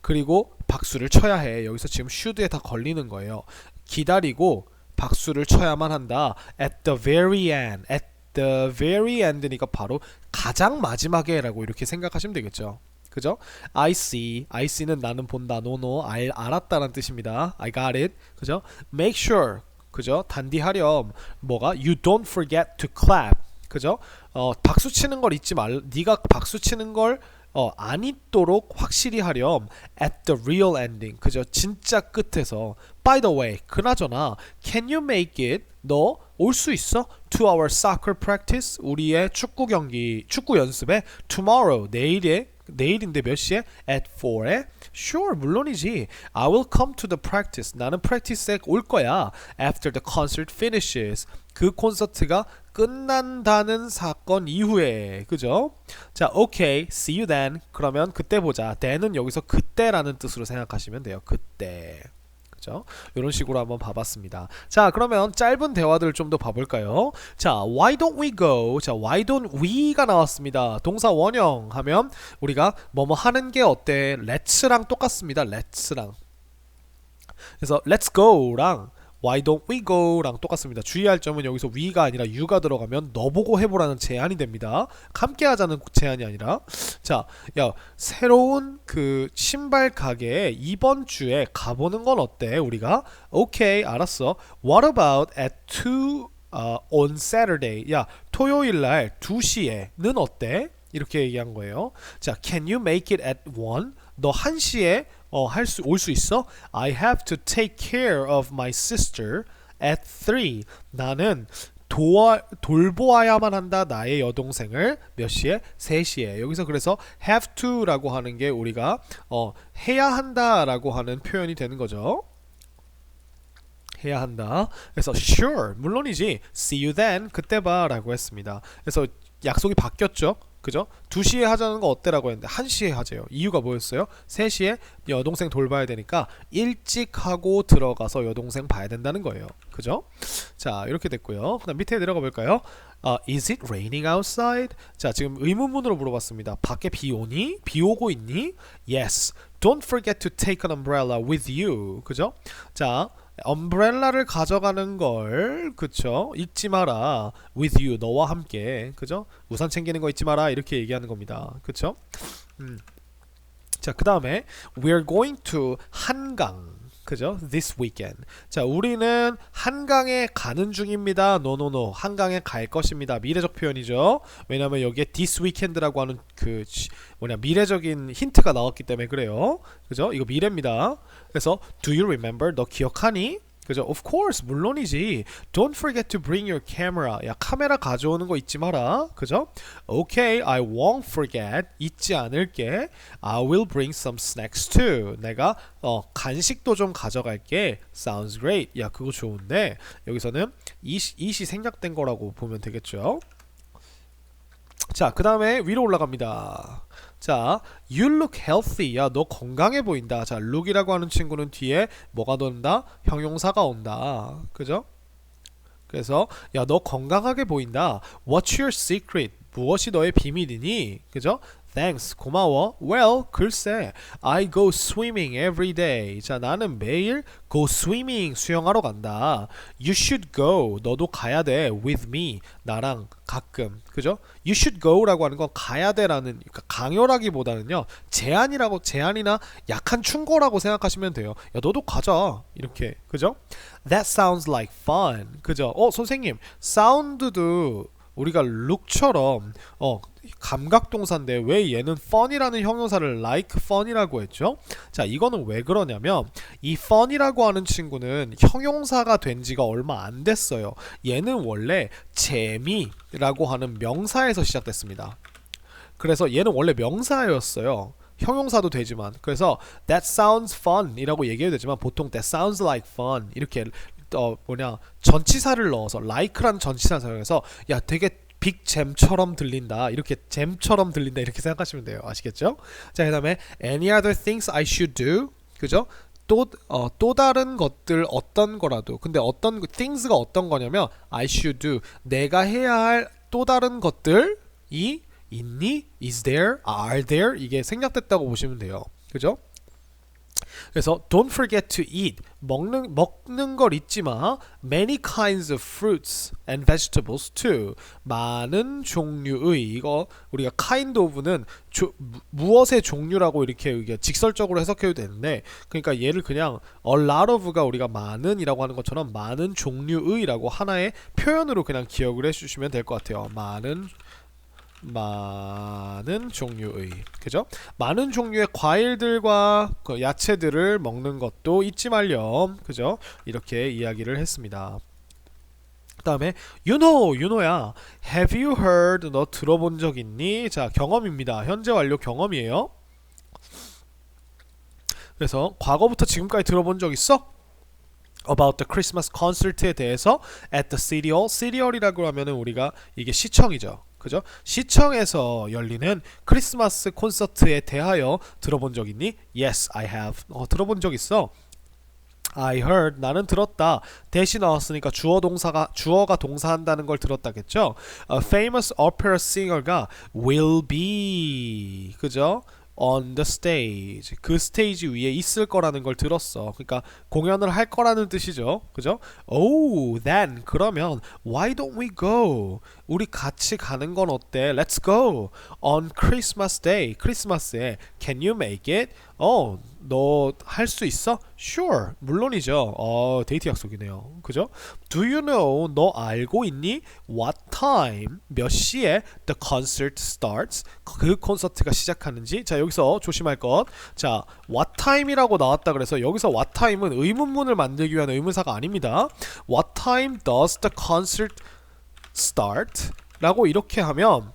그리고 박수를 쳐야 해. 여기서 지금 should에 다 걸리는 거예요. 기다리고 박수를 쳐야만 한다. At the very end, at the very end니까 바로 가장 마지막에 라고 이렇게 생각하시면 되겠죠. 그죠? I see는 나는 본다. no, 알았다는 뜻입니다. I got it. 그죠? Make sure, 그죠? 단디하렴. 뭐가? You don't forget to clap. 그죠? 박수 치는 걸 잊지 말. 네가 박수 치는 걸 안 잊도록 확실히 하렴. At the real ending, 그죠? 진짜 끝에서. By the way, 그나저나 can you make it? 너 올 수 있어? To our soccer practice, 우리의 축구 연습에 tomorrow, 내일에 내일인데 몇 시에? At 4에? Sure, 물론이지. I will come to the practice. 나는 practice에 올 거야. After the concert finishes. 그 콘서트가 끝난다는 사건 이후에. 그죠? 자, okay, see you then. 그러면 그때 보자. then은 여기서 그때라는 뜻으로 생각하시면 돼요. 그때. 그죠? 이런 식으로 한번 봐봤습니다. 자, 그러면 짧은 대화들을 좀 더 봐볼까요? 자, why don't we go? 자, why don't we가 나왔습니다. 동사 원형 하면 우리가 뭐뭐 하는 게 어때? let's랑 똑같습니다. let's랑. 그래서 let's go랑 why don't we go랑 똑같습니다. 주의할 점은 여기서 we가 아니라 you가 들어가면 너 보고 해보라는 제안이 됩니다. 함께 하자는 제안이 아니라. 자, 야, 새로운 그 신발 가게에 이번 주에 가보는 건 어때? 우리가 오케이, 알았어. What about at 2 on Saturday? 야, 토요일 날 2시에는 어때? 이렇게 얘기한 거예요. 자, can you make it at 1? 너 1시에 올 수 있어? I have to take care of my sister at 3. 나는 돌보아야만 한다 나의 여동생을 몇 시에? 3시에. 여기서 그래서 have to라고 하는 게 우리가 해야 한다라고 하는 표현이 되는 거죠. 해야 한다. 그래서 sure, 물론이지. See you then, 그때 봐 라고 했습니다. 그래서 약속이 바뀌었죠. 그죠? 2시에 하자는 거 어때라고 했는데 1시에 하재요. 이유가 뭐였어요? 3시에 여동생 돌봐야 되니까 일찍 하고 들어가서 여동생 봐야 된다는 거예요. 그죠? 자, 이렇게 됐고요. 그다음 밑에 내려가 볼까요? Is it raining outside? 자, 지금 의문문으로 물어봤습니다. 밖에 비 오니? 비 오고 있니? Yes. Don't forget to take an umbrella with you. 그죠? 자, 엄브렐라를 가져가는 걸, 그쵸? 잊지 마라. with you, 너와 함께. 그죠? 우산 챙기는 거 잊지 마라. 이렇게 얘기하는 겁니다. 그쵸? 자, 그 다음에 we're going to 한강. 그죠? this weekend. 자, 우리는 한강에 가는 중입니다. no. 한강에 갈 것입니다. 미래적 표현이죠. 왜냐면 여기에 this weekend라고 하는 그 미래적인 힌트가 나왔기 때문에 그래요. 그죠? 이거 미래입니다. 그래서 do you remember? 너 기억하니? 그죠? Of course, 물론이지. Don't forget to bring your camera. 야, 카메라 가져오는 거 잊지 마라. 그죠? Okay, I won't forget. 잊지 않을게. I will bring some snacks too. 내가 간식도 좀 가져갈게. Sounds great. 야, 그거 좋은데 여기서는 it이 생략된 거라고 보면 되겠죠? 자, 그 다음에 위로 올라갑니다. 자, you look healthy. 야, 너 건강해 보인다. 자, look이라고 하는 친구는 뒤에 뭐가 돈다? 형용사가 온다. 그죠? 그래서 야, 너 건강하게 보인다. What's your secret? 무엇이 너의 비밀이니? 그죠? Thanks, 고마워. Well, 글쎄, I go swimming every day. 자, 나는 매일 go swimming, 수영하러 간다. You should go, 너도 가야 돼. With me, 나랑 가끔. 그죠? You should go라고 하는 건 가야 돼라는, 그러니까 강요라기보다는요, 제안이나 약한 충고라고 생각하시면 돼요. 야, 너도 가자. 이렇게. 그죠? That sounds like fun. 그죠? 선생님, 사운드도 우리가 look처럼 감각동사인데 왜 얘는 fun이라는 형용사를 like fun이라고 했죠? 자, 이거는 왜 그러냐면 이 fun이라고 하는 친구는 형용사가 된 지가 얼마 안 됐어요. 얘는 원래 재미라고 하는 명사에서 시작됐습니다. 그래서 얘는 원래 명사였어요. 형용사도 되지만. 그래서 that sounds fun 이라고 얘기해도 되지만 보통 that sounds like fun 이렇게 전치사를 넣어서 like라는 전치사 사용해서 야, 되게 빅잼처럼 들린다. 이렇게 잼처럼 들린다. 이렇게 생각하시면 돼요. 아시겠죠? 자, 그 다음에 any other things I should do? 그죠? 또 다른 것들 어떤 거라도. 근데 어떤 things가 어떤 거냐면 I should do. 내가 해야 할 또 다른 것들이 있니? is there? are there? 이게 생략됐다고 보시면 돼요. 그죠? 그래서 don't forget to eat. 먹는 걸 잊지 마. Many kinds of fruits and vegetables too. 많은 종류의, 이거 우리가 kind of는 무엇의 종류라고 이렇게 직설적으로 해석해도 되는데, 그러니까 얘를 그냥 a lot of가 우리가 많은이라고 하는 것처럼 많은 종류의라고 하나의 표현으로 그냥 기억을 해주시면 될 것 같아요. 많은 종류의, 그죠? 많은 종류의 과일들과 그 야채들을 먹는 것도 잊지 말렴. 그죠? 이렇게 이야기를 했습니다. 그 다음에 you know야. have you heard? 너 들어본 적 있니? 자, 경험입니다. 현재 완료 경험이에요. 그래서 과거부터 지금까지 들어본 적 있어? about the Christmas concert에 대해서 at the City Hall. City Hall이라고 하면은 우리가 이게 시청이죠. 그죠? 시청에서 열리는 크리스마스 콘서트에 대하여 들어본 적 있니? Yes, I have. 들어본 적 있어. I heard. 나는 들었다. 대신 나왔으니까 주어가 동사한다는 걸 들었다겠죠? A famous opera singer가 will be. 그죠? on the stage. 그 스테이지 위에 있을 거라는 걸 들었어. 그러니까 공연을 할 거라는 뜻이죠. 그죠? Oh, then 그러면 why don't we go? 우리 같이 가는 건 어때? Let's go. On Christmas Day. 크리스마스에 can you make it? 너 할 수 있어? Sure. 물론이죠. 데이트 약속이네요. 그죠? Do you know? 너 알고 있니? What time? 몇 시에 the concert starts? 그 콘서트가 시작하는지. 자, 여기서 조심할 것. 자, what time이라고 나왔다 그래서 여기서 what time은 의문문을 만들기 위한 의문사가 아닙니다. What time does the concert start? 라고 이렇게 하면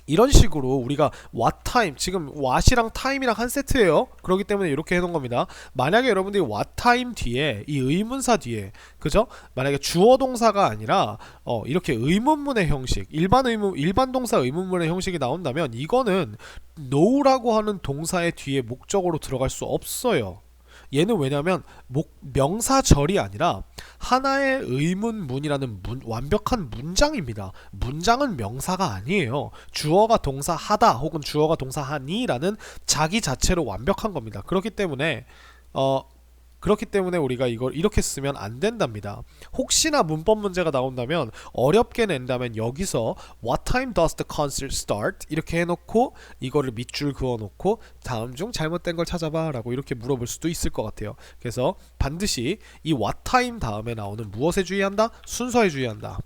이런 식으로 우리가 what time, 지금 what이랑 time이랑 한 세트예요. 그렇기 때문에 이렇게 해놓은 겁니다. 만약에 여러분들이 what time 뒤에 이 의문사 뒤에, 그죠? 만약에 주어 동사가 아니라 이렇게 의문문의 형식, 일반 동사 의문문의 형식이 나온다면 이거는 know라고 하는 동사의 뒤에 목적어로 들어갈 수 없어요. 얘는 왜냐면 명사절이 아니라 하나의 의문문이라는 완벽한 문장입니다. 문장은 명사가 아니에요. 주어가 동사 하다 혹은 주어가 동사 하니라는 자기 자체로 완벽한 겁니다. 그렇기 때문에 우리가 이걸 이렇게 쓰면 안 된답니다. 혹시나 문법 문제가 나온다면 어렵게 낸다면 여기서 What time does the concert start? 이렇게 해놓고 이거를 밑줄 그어놓고 다음 중 잘못된 걸 찾아봐 라고 이렇게 물어볼 수도 있을 것 같아요. 그래서 반드시 이 What time 다음에 나오는 무엇에 주의한다? 순서에 주의한다.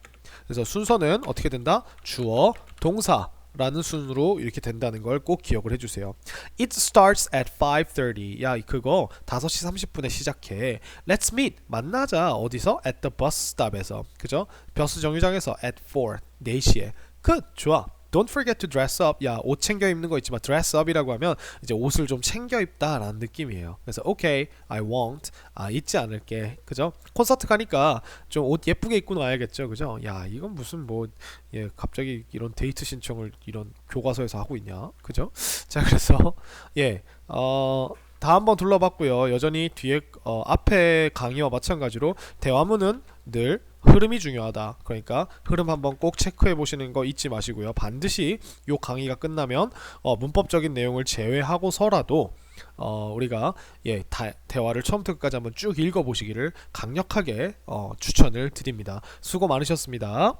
그래서 순서는 어떻게 된다? 주어, 동사 라는 순으로 이렇게 된다는 걸 꼭 기억을 해주세요. It starts at 5:30. 야, 그거 5시 30분에 시작해. Let's meet. 만나자. 어디서? At the bus stop에서. 그죠? 버스 정류장에서 at 4. 4시에. Good. 좋아. Don't forget to dress up. 야, 옷 챙겨 입는 거 있지만 dress up이라고 하면 이제 옷을 좀 챙겨 입다라는 느낌이에요. 그래서 okay, I won't. 잊지 않을게. 그죠? 콘서트 가니까 좀 옷 예쁘게 입고 나야겠죠. 그죠? 야, 이건 무슨 갑자기 이런 데이트 신청을 이런 교과서에서 하고 있냐? 그죠? 자, 그래서 다 한번 둘러봤고요. 여전히 뒤에 앞에 강의와 마찬가지로 대화문은 늘 흐름이 중요하다. 그러니까 흐름 한번 꼭 체크해 보시는 거 잊지 마시고요. 반드시 요 강의가 끝나면 문법적인 내용을 제외하고서라도 우리가 대화를 처음부터 끝까지 한번 쭉 읽어 보시기를 강력하게 추천을 드립니다. 수고 많으셨습니다.